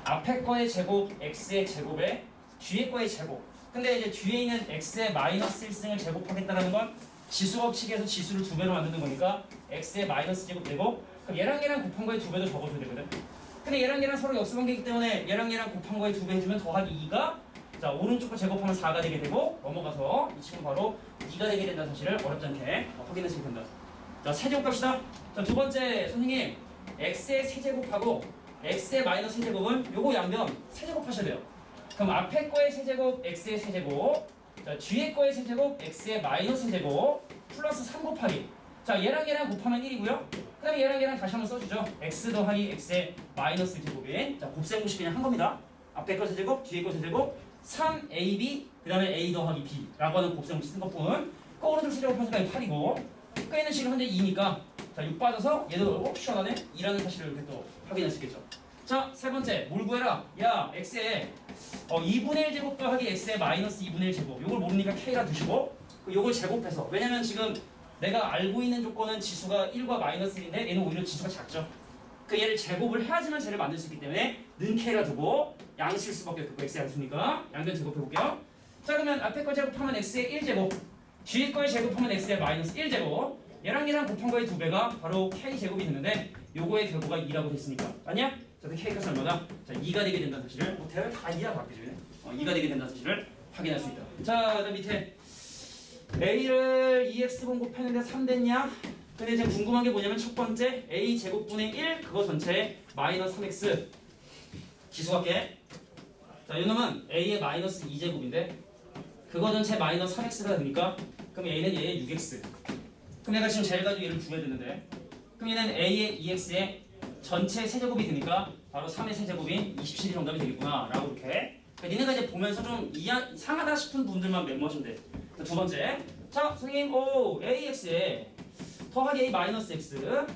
앞에 거의 제곱 x의 제곱에 뒤에 거의 제곱. 근데 이제 뒤에 있는 x의 마이너스 1승을 제곱하겠다는 건 지수 법칙에서 지수를 2배로 만드는 거니까 x의 마이너스 제곱 되고 그럼 얘랑 곱한 거에 2배도 적어줘야 되거든. 근데 얘랑 서로 역수관계이기 때문에 얘랑 곱한 거에 2배 해주면 더하기 2가 자 오른쪽 거 제곱하면 4가 되게 되고 넘어가서 이 친구 바로 2가 되게 된다는 사실을 어렵지 않게 확인했으면 된다. 자 세제곱 갑시다. 자 두 번째 선생님 x의 세제곱하고 x의 마이너스 세제곱은 요거 양변 세제곱 하셔야 돼요. 그럼 앞에 거의 세제곱 x의 세제곱 자 뒤에 거의 세제곱 x의 마이너스 세제곱 플러스 3 곱하기 자 얘랑 곱하면 1이고요. 그 다음에 얘랑 다시 한번 써주죠. x 더하기 x의 마이너스 제곱인 자 곱셈 공식 그냥 한 겁니다. 앞에 거 세제곱 뒤에 거 세제곱 3ab 그 다음에 a 더하기 b라고 하는 곱셈 공식 쓴 것뿐 오른쪽 세제곱 하니까 8이고 끄이는 식은 현재 2니까 자 6 빠져서 얘도 시원하네 2라는 사실을 이렇게 또 확인할 수 있겠죠. 자 세 번째 뭘 구해라. 야 x에 2분의 1 제곱 더하기 x의 마이너스 2분의 1 제곱 요걸 모르니까 k라 두시고 요걸 제곱해서 왜냐면 지금 내가 알고 있는 조건은 지수가 1과 마이너스 1인데 얘는 오히려 지수가 작죠. 그 얘를 제곱을 해야지만 쟤를 만들 수 있기 때문에 는 k라 두고 양수일 수밖에 없고 x 양수니까 양변 제곱해볼게요. 자 그러면 앞에 거 제곱하면 x의 1제곱 뒤에 거에 제곱하면 x의 마이너스 1제곱 얘랑 곱한 거의 2배가 바로 k제곱이 되는데 요거의 결과가 2라고 됐으니까 아니야? 자 k값은 얼마다? 자 2가 되게 된다는 사실을 대략 다 2라고 바뀌죠. 2가 되게 된다는 사실을 확인할 수 있다. 자 그다음 밑에 a를 2x 곱했는데 3 됐냐? 근데 이제 궁금한 게 뭐냐면 첫 번째 a 제곱분의 1 그거 전체에 마이너스 3x 기수할게. 자 이놈은 a의 마이너스 2제곱인데 그거 전체 마이너스 3x가 되니까 그럼 a는 얘의 6x. 그럼 내가 지금 쟤를 가지고 얘를 구해야 되는데 그럼 얘는 a의 2x의 전체 세제곱이 되니까 바로 3의 세제곱인 27이 정답이 되겠구나 라고 이렇게 니네가 이제 보면서 좀 이상하다 싶은 분들만 메모하시면 돼. 두 번째 자 선생님 ax에 더하기 a 마이너스 x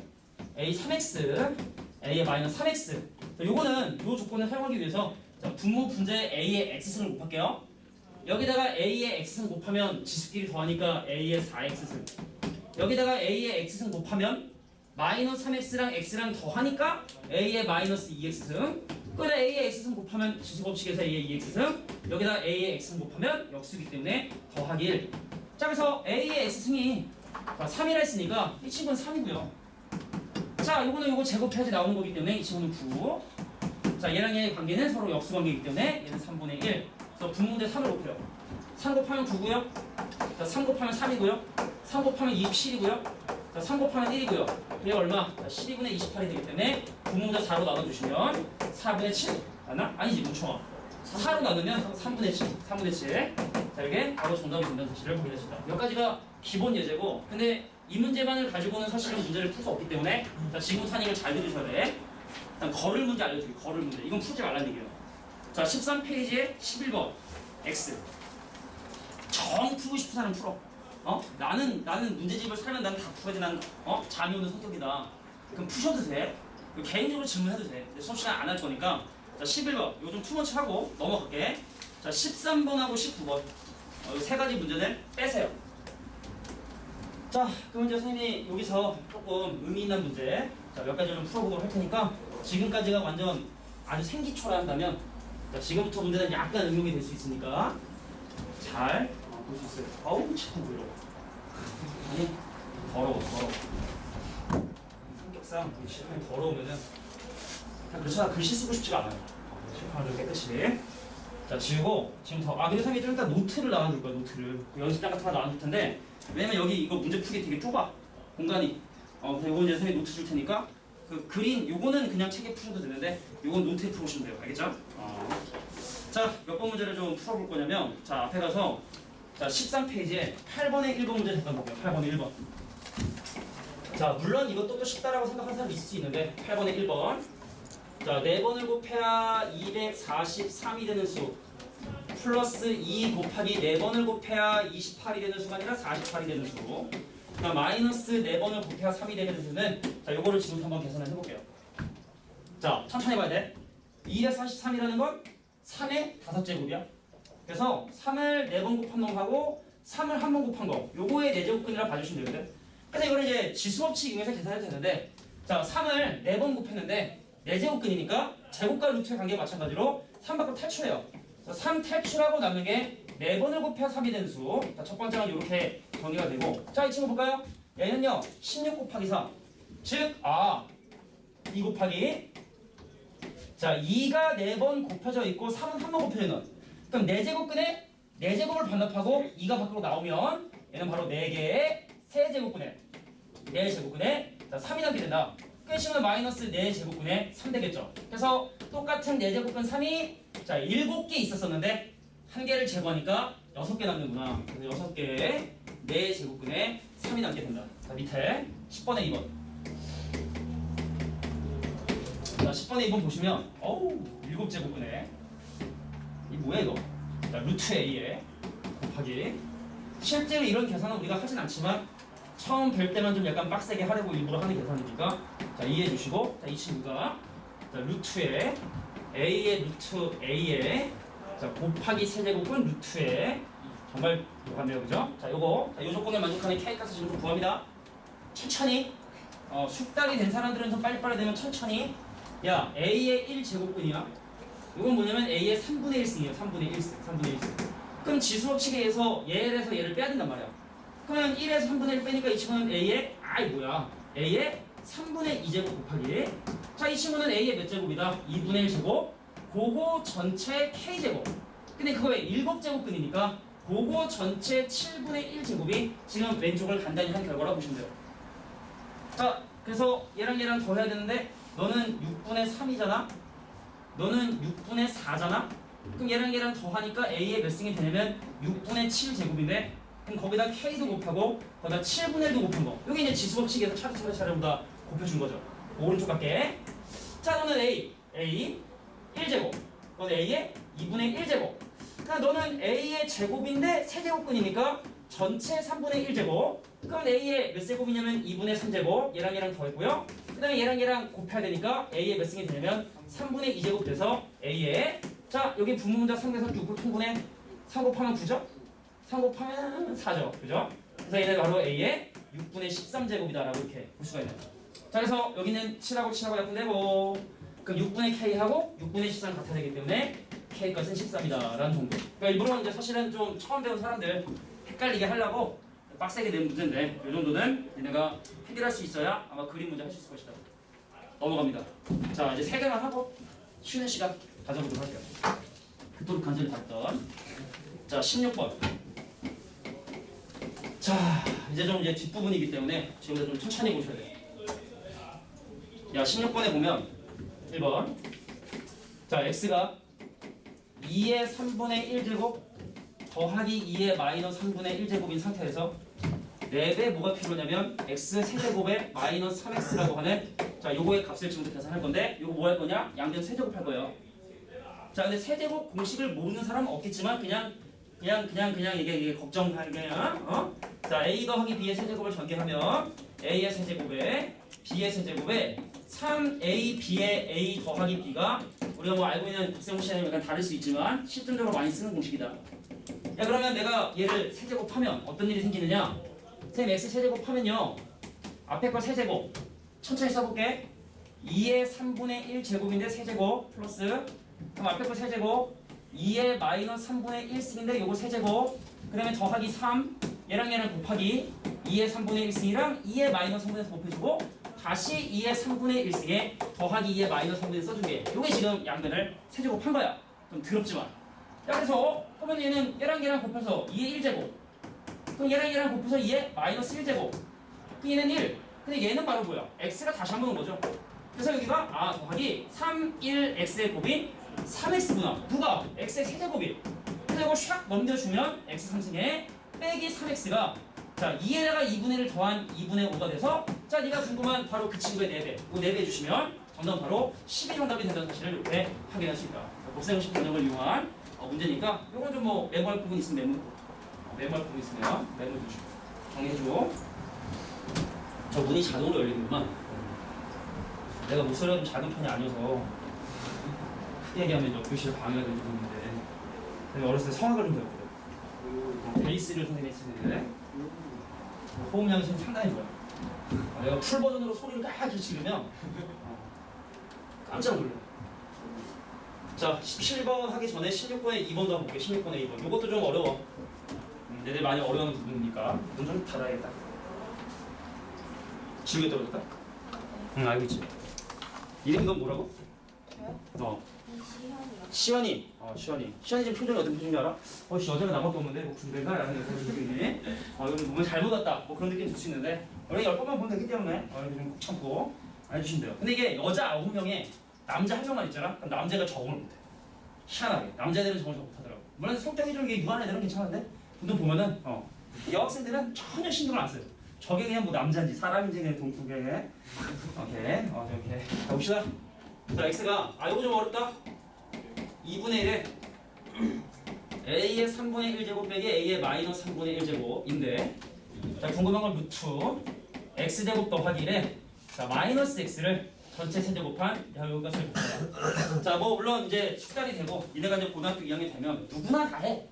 a 3x a의 마이너스 3x 요거는 요 조건을 사용하기 위해서 자, 분모 분자에 a의 x승을 곱할게요. 여기다가 a의 x승 곱하면 지수끼리 더하니까 a의 4x승 여기다가 a의 x승 곱하면 마이너스 3x랑 x랑 더하니까 a의 마이너스 2x승 그다음 a의 x승 곱하면 지수 법칙에서 a의 2x승 여기다 a의 x승 곱하면 역수이기 때문에 더하기 1. 자 그래서 a의 x승이 3이라 했으니까 이 친구는 3이고요. 자 요거는 요거 제곱해야지 나오는 거기 때문에 이 친구는 9. 자 얘랑 얘의 관계는 서로 역수 관계이기 때문에 얘는 3분의 1. 그래서 분모대 3을 곱해요. 3 곱하면 9고요. 자 3 곱하면 3이고요. 3 곱하면 27이고요. 자 3 곱하면 1이고요. 얘가 얼마? 자 12분의 28이 되기 때문에 분모자 4로 나눠주시면 4분의 7 맞나? 아니지 뭉쳐와 4로 나누면 3분의 7 3분의 7 자 이게 바로 정답이 된다는 사실을 확인했습니다. 여기까지가 기본 예제고 근데 이 문제만을 가지고는 사실은 문제를 풀 수 없기 때문에 자 지금부터 이걸 잘 들으셔야 돼. 일단 거를 문제 알려드릴게요. 거를 문제 이건 풀지 말라는 얘기예요. 자 13페이지에 11번 X 정 풀고 싶은 사람 풀어. 나는 문제집을 살면 난 다 풀어야 돼. 난 잠이 오는 성격이다. 그럼 푸셔도 돼. 개인적으로 질문해도 돼. 근데 수업 시간 안 할 거니까 자 11번 이거 좀 투머치 하고 넘어갈게. 자 13번하고 19번 이 세 가지 문제는 빼세요. 자 그럼 이제 선생님이 여기서 조금 의미 있는 문제 몇 가지 좀 풀어보도록 할 테니까 지금까지가 완전 아주 생기초라 한다면 자, 지금부터 문제는 약간 응용이 될 수 있으니까 잘 볼 수 있어요. 어우 참 부러워. 아니 더러워. 성격상 실판이 더러우면은 그렇잖아 글씨 쓰고 싶지가 않아요. 실판을 좀 깨끗이 자 지우고 지금부터 근데 선생님이 좀 이따 노트를 나눠줄 거야. 노트를 연습장 같은 거 나눠줄 텐데 왜냐면 여기 이거 문제 풀기 되게 좁아 공간이. 그래서 이거 이제 선생님이 노트 줄 테니까 그 그린 요거는 그냥 책에 푸셔도 되는데 요건 노트에 풀으시면 돼요. 알겠죠? 자 몇 번 문제를 좀 풀어볼 거냐면 자 앞에 가서 자 13페이지에 8번의 1번 문제 잠깐 볼게요. 8번의 1번. 자 물론 이것도 또 쉽다라고 생각하는 사람이 있을 수 있는데 8번의 1번. 자 4번을 곱해야 243이 되는 수 플러스 2 곱하기 4번을 곱해야 28이 되는 수가 아니라 48이 되는 수. 그다음 마이너스 4번을 곱해야 3이 되는 수는 자 요거를 지금 한번 계산을 해볼게요. 자 천천히 봐야 돼. 243이라는 건 3의 5제곱이야. 그래서 3을 4번 곱한 놈하고 3을 1번 곱한 거 요거의 4제곱근이라 봐주시면 되거든. 그래서 이거는 이제 지수법칙 이용해서 계산해도 되는데 자 3을 4번 곱했는데 4제곱근이니까 제곱과 루트의 관계 마찬가지로 3 밖으로 탈출해요. 3 탈출하고 남는 게 4번을 곱해야 3이 되는 수. 자, 첫 번째는 이렇게 정리가 되고 자 이 친구 볼까요? 얘는요 16 곱하기 3 즉 2 곱하기 자 2가 4번 곱혀져 있고 3은 1번 곱혀져 있는 그럼 4제곱근에 4제곱을 반납하고 2가 밖으로 나오면 얘는 바로 4개의 세제곱근에 4제곱근에 자 3이 남게 된다. 끝이면 마이너스 4제곱근에 3 되겠죠. 그래서 똑같은 4제곱근 3이 자 7개 있었었는데 1개를 제거하니까 6개 남는구나. 그래서 6개의 4제곱근에 3이 남게 된다. 자 밑에 10번에 2번. 자 10번에 2번 보시면 어우 7제곱근에 이 뭐야 이거? 자 루트 A에 곱하기 실제로 이런 계산은 우리가 하진 않지만 처음 뵐 때만 좀 약간 빡세게 하려고 일부러 하는 계산이니까 자 이해해 주시고 자 이 친구가 자 루트에 A의 루트 A에 자 곱하기 세제곱은 루트에 정말 똑같네요 그죠? 자 요거 자, 요 조건을 만족하는 K값을 지금 구합니다. 천천히 숙달이 된 사람들은 좀 빨리빨리 되면 천천히 야 A의 1제곱근이야 이건 뭐냐면 A의 3분의 1승이에요. 3분의 1승 그럼 지수법칙에 의해서 얘에서 얘를 빼야 된단 말이야. 그러면 1에서 3분의 1 빼니까 이 친구는 A의 A의 3분의 2제곱 곱하기 자 이 친구는 A의 몇 제곱이다? 2분의 1제곱 그거 전체 K제곱 근데 그거의 7제곱근이니까 그거 전체 7분의 1제곱이 지금 왼쪽을 간단히 한 결과라고 보시면 돼요. 자 그래서 얘랑 더 해야 되는데 너는 6분의 3이잖아 너는 6분의 4잖아 그럼 얘랑 더 하니까 A의 몇 승이 되냐면 6분의 7제곱인데 그럼 거기다 K도 곱하고 거기다 7분의 1도 곱한 거 여기 이제 지수법칙에서 차례차례보다 곱해준 거죠. 오른쪽 갈게. 자 너는 A 1제곱 너는 A의 2분의 1제곱 그러니까 너는 A의 제곱인데 세제곱근이니까 전체 3분의 1제곱 그럼 A의 몇 제곱이냐면 2분의 3제곱 얘랑 더 했고요. 그 다음에 얘랑 곱해야 되니까 A의 몇 승이 되냐면 3분의 2제곱 돼서 A의 자 여기 분모문자 3에서 6을 통분해 3 곱하면 9죠? 3 곱하면 4죠. 그죠? 그래서 얘는 바로 A의 6분의 13제곱이다라고 이렇게 볼 수가 있네요. 자 그래서 여기는 7하고 약분되고 그럼 6분의 K하고 6분의 13 같아야 되기 때문에 K값은 13이다라는 정도. 그러니까 일부러 이제 사실은 좀 처음 배운 사람들 헷갈리게 하려고 빡세게 낸 문제인데 이 정도는 얘네가 해결할 수 있어야 아마 그림 문제 할 수 있을 것이다. 넘어갑니다. 자 이제 3개만 하고 쉬는 시간 가져보도록 할게요. 그토록 간절히 봤던 자 16번. 자 이제 뒷부분이기 때문에 지금부터 좀 천천히 보셔야 돼요. 야 16번에 보면 1번 자 x가 2의 3분의 1제곱 더하기 2의 마이너스 3분의 1제곱인 상태에서 4배 뭐가 필요냐면 x 세제곱에 마이너스 3x라고 하는 자 요거의 값을 지금부터 계산할 건데 요거 뭐 할 거냐? 양변 세제곱 할 거예요. 자 근데 세제곱 공식을 모르는 사람은 없겠지만 그냥 이게 걱정하게 자 a 더하기 b의 세제곱을 전개하면 a의 세제곱에 b의 세제곱에 3a b의 a 더하기 b가 우리가 뭐 알고 있는 곱셈 공식이랑 약간 다를 수 있지만 실전적으로 많이 쓰는 공식이다. 야 그러면 내가 얘를 세제곱하면 어떤 일이 생기느냐? 쌤 x 세제곱하면요 앞에 거 세제곱 천천히 써볼게. 2의 3분의 1 제곱인데 세제곱 플러스 그럼 앞에 거 세제곱 2의 마이너스 3분의 1승인데 요거 세제곱 그 다음에 더하기 3 얘랑 곱하기 2의 3분의 1승이랑 2의 마이너스 3분의 1 곱해주고 다시 2의 3분의 1승에 더하기 2의 마이너스 3분의 1 써주게. 요게 지금 양변을 세제곱한 거야. 좀 더럽지만. 야 그래서 그러면 얘랑 곱해서 2의 1제곱 그럼 얘랑 곱해서 2의 마이너스 1제곱 그 얘는 1 근데 얘는 바로 뭐야? x가 다시 한번 온 거죠. 그래서 여기가 더하기 3, 1, x의 곱인 3x구나. 누가? x의 세제곱이. 그래서 이거 샥 넘겨주면 x 3승에 빼기 3x가 자 2에다가 2분의 1을 더한 2분의 5가 돼서 자 네가 궁금한 바로 그 친구의 4배 이거 4배 해주시면 정답은 바로 12 정답이 된다는 사실을 이렇게 확인할 수 있다. 곱셈식 번역을 이용한 문제니까 이건 좀 뭐 메모할 부분 있으면 메모할 부분 있으면 메모해 주시고 정리해줘. 저 문이 자동으로 열리는구만. 내가 목소리가 좀 작은 편이 아니어서 크게 얘기하면 옆 교실에 방해가 되는 부분인데 내가 어렸을 때 성악을 좀 배웠거든. 베이스를 선생님이 했었는데 호흡량이 지금 상당히 좋아요. 내가 풀 버전으로 소리를 까맣게 지르면 깜짝 놀라요. 자 17번 하기 전에 16번에 2번도 한번 볼게요. 16번에 2번 이것도 좀 어려워. 얘들 많이 어려워하는 부분이니까 눈 좀 닫아야겠다. 지우개 떨어졌다? 응 알고 있지. 이름이 넌 뭐라고? 저요? 시연이. 시연이 지금 표정이 어떤 표정인지 알아? 씨 여자가 나밖에 없는데 뭐 군대인가? 라는 그런 느낌이 이거 몸을 잘못 왔다 뭐 그런 느낌 들 수 있는데 우리 10번만 보면 되기 때문에 이렇게 좀 꼭 참고 알려주시면 돼요. 근데 이게 여자 9명에 남자 1명만 있잖아? 그럼 남자가 적응을 못해. 희한하게 남자애들은 적응을 잘 못하더라고. 물론 성격이 좀 유한 애들은 괜찮은데 보통 보면은 여학생들은 전혀 신경을 안 써요. 저게 그냥 뭐 남자인지 사람인지 그냥 동쪽에 오케이 가봅시다. 자 x가 이거 좀 어렵다. 2분의 1에 a의 3분의 1제곱 빼기 a의 마이너스 3분의 1제곱인데 자 궁금한 건 루트 x제곱 더하기 1에 자 마이너스 x를 전체 세제곱한 요것을 봅시다. 자 뭐 물론 이제 숙달이 되고 이래가 이제 고등학교 2학년 되면 누구나 다 해.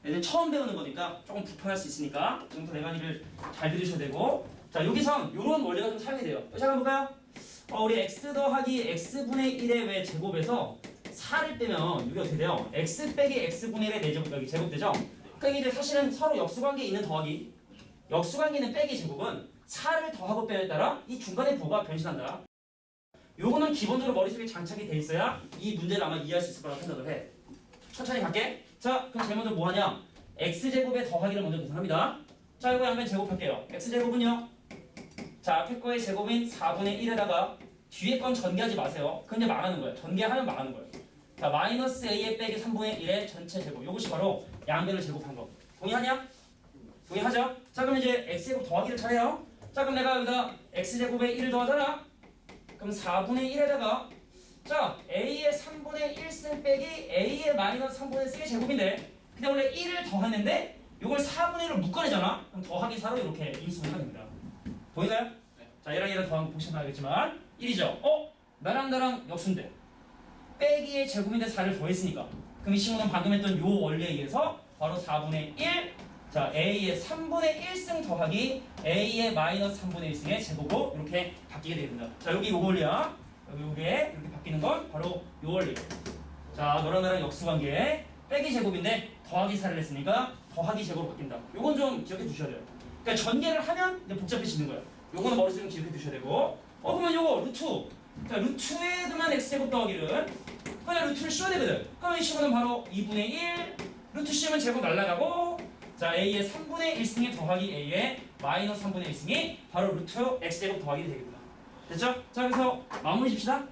애들 처음 배우는 거니까 조금 불편할 수 있으니까 지금부터 내가 이를 잘 들으셔야 되고 자 여기선 이런 원리가 좀 사용이 돼요. 잠깐 볼까요? 우리 x 더하기 x분의 1의 왜 제곱에서 4를 빼면 이게 어떻게 돼요? x 빼기 x분의 1의 4제곱 여기 제곱되죠? 그러니까 이게 사실은 서로 역수관계에 있는 더하기 역수관계에 있는 빼기 제곱은 4를 더하고 빼에 따라 이 중간의 부호가 변신한다. 요거는 기본적으로 머릿속에 장착이 돼 있어야 이 문제를 아마 이해할 수 있을 거라고 생각을 해. 천천히 갈게. 자 그럼 제일 먼저 뭐 하냐? x제곱의 더하기를 먼저 계산합니다. 자 이거 양변 제곱할게요. x제곱은요. 자 앞에 거의 제곱인 4분의 1에다가 뒤에 건 전개하지 마세요. 그건 이제 망하는 거예요. 전개하면 망하는 거예요. 자 마이너스 a의 빼기 3분의 1의 전체 제곱. 이것이 바로 양변을 제곱한 거. 동의하냐? 동의하죠? 자 그럼 이제 x제곱 더하기를 잘해요. 자 그럼 내가 여기다 x제곱에 1을 더하잖아. 그럼 4분의 1에다가 자 a의 3분의 1승 빼기 a의 마이너스 3분의 1승의 제곱인데 근데 원래 1을 더했는데 이걸 4분의 1로 묶어내잖아. 그럼 더하기 4로 이렇게 인수분해가 됩니다. 보이나요? 네. 자 얘랑 더하면 보시면 알겠지만 1이죠. 나랑 역수인데 빼기의 제곱인데 4를 더했으니까 그럼 이 친구는 방금 했던 요 원리에 의해서 바로 4분의 1 자 a의 3분의 1승 더하기 a의 마이너스 3분의 1승의 제곱으로 이렇게 바뀌게 됩니다. 자 여기 요 원리야. 여기 요게 이렇게 바뀌는 건 바로 요 원리. 자 너랑 나랑 역수관계 빼기 제곱인데 더하기 4를 했으니까 더하기 제곱으로 바뀐다. 요건 좀 기억해 두셔야 돼요. 그러니까 전개를 하면 이제 복잡해지는 거예요. 요거는 머릿속에 기억해 두셔야 되고 그러면 요거 루트 자 루트에 두면 x제곱 더하기를 그냥 루트를 씌워야 되거든. 그럼 이 식으로는 바로 2분의 1 루트 씌우면 제곱 날라가고 자 a의 3분의 1승에 더하기 a의 마이너스 3분의 1승이 바로 루트 x제곱 더하기 되겠구나. 됐죠? 자 그래서 마무리 집시다.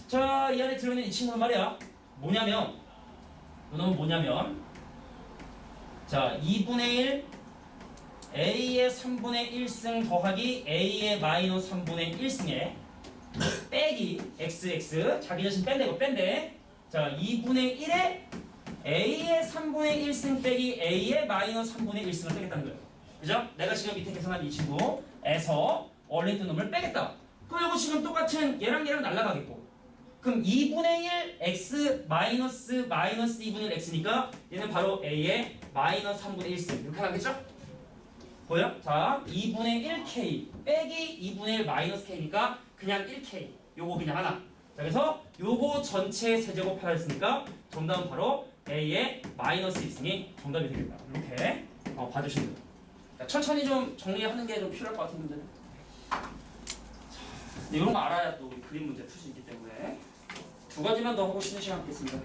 자 이 안에 들어있는 이 친구는 말이야 뭐냐면 이놈은 뭐냐면 자 2분의 1 a의 3분의 1승 더하기 a의 마이너스 3분의 1승에 빼기 xx 자기 자신 뺀데 자 2분의 1에 a의 3분의 1승 빼기 a의 마이너스 3분의 1승을 빼겠다는 거예요. 그죠? 내가 지금 밑에 계산한 이 친구에서 원래 있던 놈을 빼겠다. 그럼 이거 지금 똑같은 얘랑 날라가겠고 그럼 2분의 1 x 마이너스 2분의 1 x니까 얘는 바로 a의 마이너스 3분의 1승 이렇게 하겠죠? 보여? 자 2분의 1k 빼기 2분의 1 마이너스 k니까 그냥 1k 요거 그냥 하나. 자 그래서 요거 전체 세제곱하라 했으니까 정답은 바로 a의 마이너스 2승이 정답이 되겠다. 이렇게 봐주시면 돼요. 천천히 좀 정리하는 게 좀 필요할 것 같은데. 이런 거 알아야 또 우리 그림 문제 풀 수 있기 때문에 두 가지만 더 하고 쉬는 시간 갖겠습니다.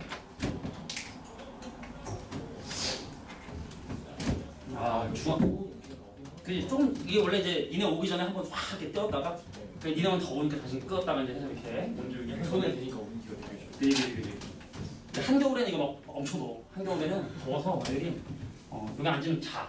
중앙. 좀 이게 원래 이제 니네 오기 전에 한번 확 이렇게 떼었다가 그 니네만 더우니까 다시 끄었다가 이제 해서 이렇게 몸줄기 손에 대니까 온기가 되게 좋아. 그지. 한겨울에는 이거 막 엄청 더워. 한겨울에는 더워서 애들이 여기 앉으면 자.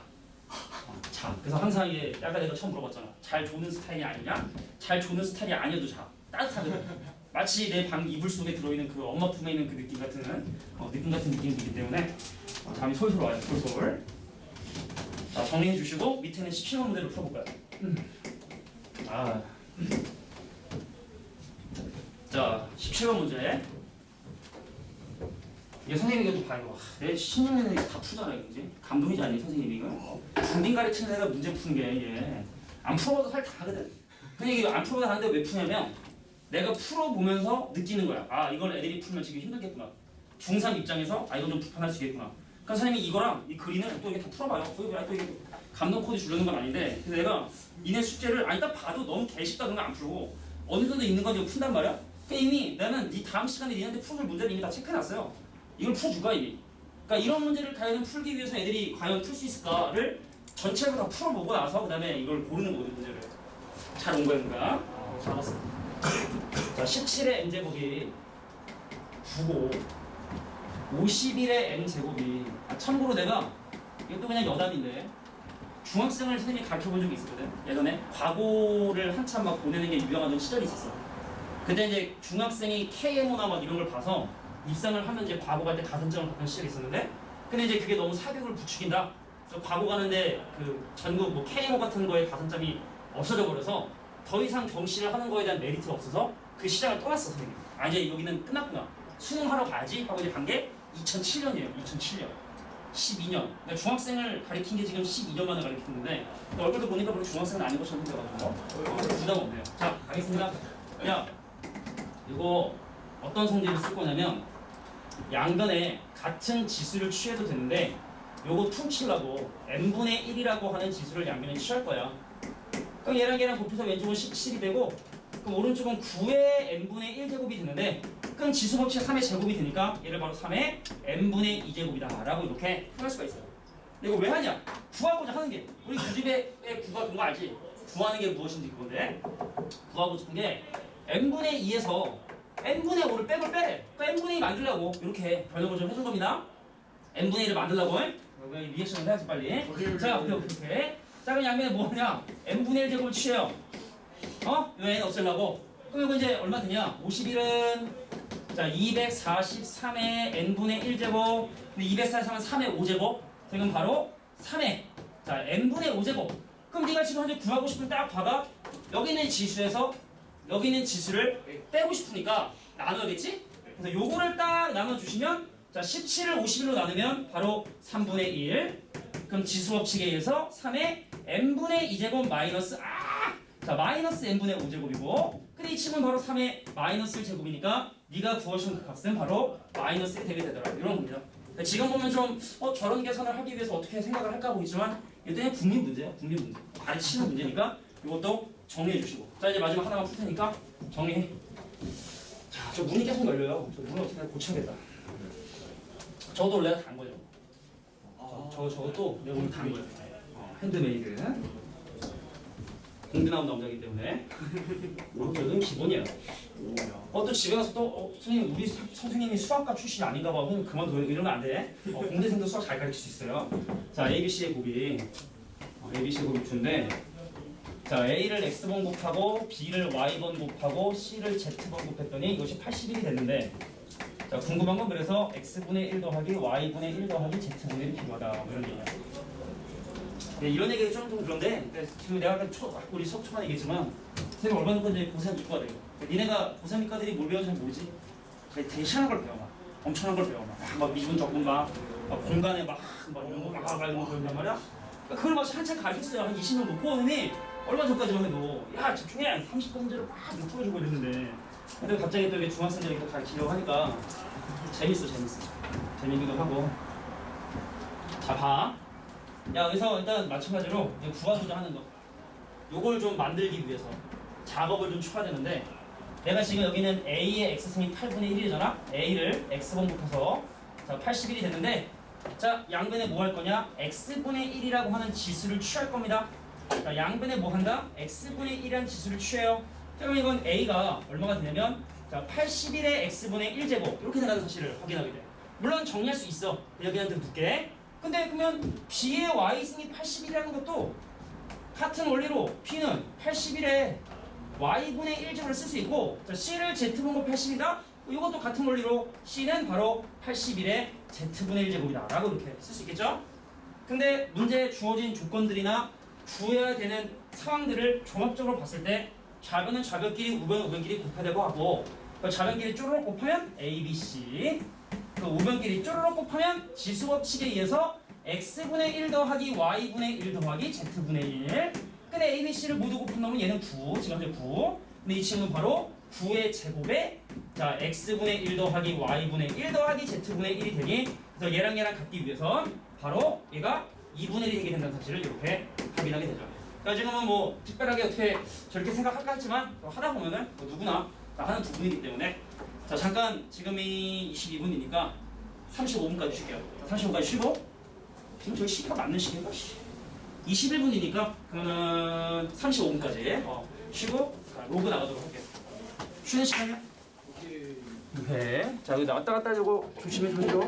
그래서 항상 이게 아까 내가 처음 물어봤잖아. 잘 조는 스타일이 아니냐? 잘 조는 스타일이 아니어도 자. 따뜻하거든. 마치 내 방 이불 속에 들어있는 그 엄마 품에 있는 그 느낌 같은 느낌 같은 느낌이기 때문에 잠이 솔솔 와요. 솔솔. 자 정리해 주시고 밑에는 17번 문제를 풀어볼까요? 자 17번 문제. 이게 선생님이 이거 좀 봐요. 내 16년에 다 풀잖아 이거지. 감동이지 않니 선생님이 이거? 중딩 가르치는 애가 문제 푸는 게 이게 안 풀어봐도 살 다 하거든. 근데 이게 안 풀어봐도 하는데 왜 푸냐면 내가 풀어보면서 느끼는 거야. 아 이걸 애들이 풀면 지금 힘들겠구나. 중3 입장에서 아 이건 좀 불편할 수 있겠구나. 그러니까 선생님이 이거랑 이 그림을 또 이게 다 풀어봐요. 또 이게 감동 코드 주려는 건 아닌데 근데 내가 니네 숙제를 딱 봐도 너무 개쉽다 그런 거 안 풀고 어느 정도 있는 건 이거 푼단 말이야. 그러니까 이미 나는 네 다음 시간에 니네한테 풀어줄 문제를 이미 다 체크해놨어요. 이걸 풀어줄까 이미. 그러니까 이런 문제를 과연 풀기 위해서 애들이 과연 풀 수 있을까를 전체를 다 풀어보고 나서 그 다음에 이걸 고르는 거거든 문제를. 잘 온 거야 누가? 잘했어. 자 17의 n제곱이 9고 51의 n제곱이 참고로 내가 이것도 그냥 여담인데 중학생을 선생님이 가르쳐본 적이 있었거든. 예전에 과거를 한참 막 보내는 게 유명하던 시절이 있었어. 그때 이제 중학생이 KMO나 막 이런 걸 봐서 입상을 하면 이제 과거 갈 때 가산점을 받는 시절이 있었는데 근데 이제 그게 너무 사교육을 부추긴다. 그래서 과거 가는데 그 전국 뭐 KMO 같은 거에 가산점이 없어져 버려서 더 이상 경시를 하는 거에 대한 메리트가 없어서 그 시장을 떠났어 선생님. 아 이제 여기는 끝났구나. 수능하러 가야지 하고 이제 간 게 2007년이에요. 2007년. 12년. 내가 중학생을 가리킨 게 지금 12년 만에 가리켰는데 얼굴도 보니까 별로 중학생은 아닌 것처럼 생겨가지고 부담 없네요. 자 가겠습니다. 야 이거 어떤 성질을 쓸 거냐면 양변에 같은 지수를 취해도 되는데 요거 퉁치려고 n분의 1이라고 하는 지수를 양변에 취할 거야. 그럼 얘랑 곱해서 왼쪽은 17이 되고 그럼 오른쪽은 9의 n분의 1제곱이 되는데 그럼 지수 법칙 3의 제곱이 되니까 얘를 바로 3의 n분의 2제곱이다 라고 이렇게 표현할 수가 있어요. 근데 이거 왜 하냐? 구하고자 하는 게 우리 구집에 구가 그런 거 알지? 구하는 게 무엇인지 그건데 구하고 싶은 게 n분의 2에서 n분의 5를 빼. 그러니까 n분의 2 만들려고 이렇게 변형을 좀 해준 겁니다. n분의 1을 만들려고 여기 리액션을 해야지 빨리. 자 오케이. 자 그럼 양면에 뭐하냐? n분의 1 제곱을 취해요. 요 n 없애려고. 그럼 이거 이제 얼마 되냐? 51은 자 243의 n분의 1제곱. 근데 243은 3의 5제곱. 지금 바로 3의 자 n분의 5제곱. 그럼 네가 지금 현재 구하고 싶은 딱 봐가 여기 있는 지수에서 여기 있는 지수를 빼고 싶으니까 나눠야겠지? 그래서 요거를 딱 나눠주시면 자 17을 51로 나누면 바로 3분의 1. 그럼 지수 법칙에 의해서 3의 n분의 2제곱 마이너스 자 마이너스 n분의 5제곱이고 근데 이 침은 바로 3의 마이너스 1제곱이니까 네가 구하신 그 값은 바로 마이너스 1이 되게 되더라. 이런 겁니다. 그러니까 지금 보면 좀 저런 계산을 하기 위해서 어떻게 생각을 할까 보이지만 이게 국민 문제야. 국민 문제. 가르치는 문제니까 이것도 정리해 주시고 자 이제 마지막 하나만 풀 테니까 정리해. 자 저 문이 계속 열려요. 저 문을 어떻게 고쳐야겠다. 저도 원래 단 거죠. 저것도 내가 오늘 단 거예요. 핸드메이드. 공대 나온 남자이기 때문에 저는 기본이에요. 또 집에 가서 또 선생님 우리 선생님이 수학과 출신이 아닌가 봐. 선생님 그만둬요. 이러면 안 돼. 공대생도 수학 잘 가르칠 수 있어요. 자 ABC의 곱이 ABC의 곱이 2인데 자 A를 X번 곱하고 B를 Y번 곱하고 C를 Z번 곱했더니 이것이 81이 됐는데 자 궁금한 건 그래서 X분의 1 더하기 Y분의 1 더하기 Z분의 1이 필요하다 뭐 이런 얘기야. 네, 이런 얘기가 좀 그런데 지금 내가 아까 우리 수업 초반에 얘기했지만 선생님 얼마 전에 고3 이과래요. 니네가 고3 이과들이 뭘 배우는지 잘 모르지? 되게 시원한 걸 배워 막 엄청난 걸 배워 막 미분 적분 막 공간에 막 이런 거막 이런 거 배운단 말이야. 그러니까 그걸 막 한참 가르쳤어요. 한 20년 놓고 선생님이 얼마 전까지만 해도 야 집중해 30번째로 막 풀어주고 이랬는데 근데 갑자기 또 이게 중학생들이 또 가르치려고 하니까 재밌어 재밌기도 하고. 자 봐. 야 여기서 일단 마찬가지로 이제 구하고자 하는 거 요걸 좀 만들기 위해서 작업을 좀 추가야 되는데 내가 지금 여기는 A의 X승이 8분의 1이잖아. A를 X번부터서 자 81이 됐는데 자 양변에 뭐 할 거냐? X분의 1이라고 하는 지수를 취할 겁니다. 자 양변에 뭐 한다? X분의 1이라는 지수를 취해요. 자, 그럼 이건 A가 얼마가 되냐면 자 81의 X분의 1제곱 이렇게 된다는 사실을 확인하게 돼. 물론 정리할 수 있어. 여기한테 둘게. 근데 그러면 B의 Y승이 81이라는 것도 같은 원리로 B는 81에 Y분의 1제곱을 쓸 수 있고 자, C를 Z분의 80이다? 이것도 같은 원리로 C는 바로 81의 Z분의 1제곱이다 라고 이렇게 쓸 수 있겠죠? 근데 문제에 주어진 조건들이나 구해야 되는 상황들을 종합적으로 봤을 때 좌변은 좌변끼리 우변은 우변끼리 곱해야 되고 하고 그 좌변끼리 쪼르륵 곱하면 A, B, C 그 우변끼리 쪼르륵 곱하면 지수 법칙에 의해서 X분의 1 더하기 Y분의 1 더하기 Z분의 1 근데 A, B, C를 모두 곱한다면 얘는 9 지금 현재 9 근데 이 친구는 바로 9의 제곱에 자 X분의 1 더하기 Y분의 1 더하기 Z분의 1이 되니 그래서 얘랑 같기 위해서 바로 얘가 2분의 1이 되게 된다는 사실을 이렇게 확인하게 되죠. 그러니까 지금은 뭐 특별하게 어떻게 저렇게 생각할까 했지만 하다 보면은 뭐 누구나 다 하는 부분이기 때문에 자 잠깐 지금이 22분이니까 35분까지 쉴게요. 35분까지 쉬고 지금 저희 시기가 맞는 시기인가? 21분이니까 그러면 35분까지 쉬고 로그 나가도록 할게요. 쉬는 시간이요? 오케이. 네. 자 여기 나왔다 갔다 하려고 조심해 주시죠.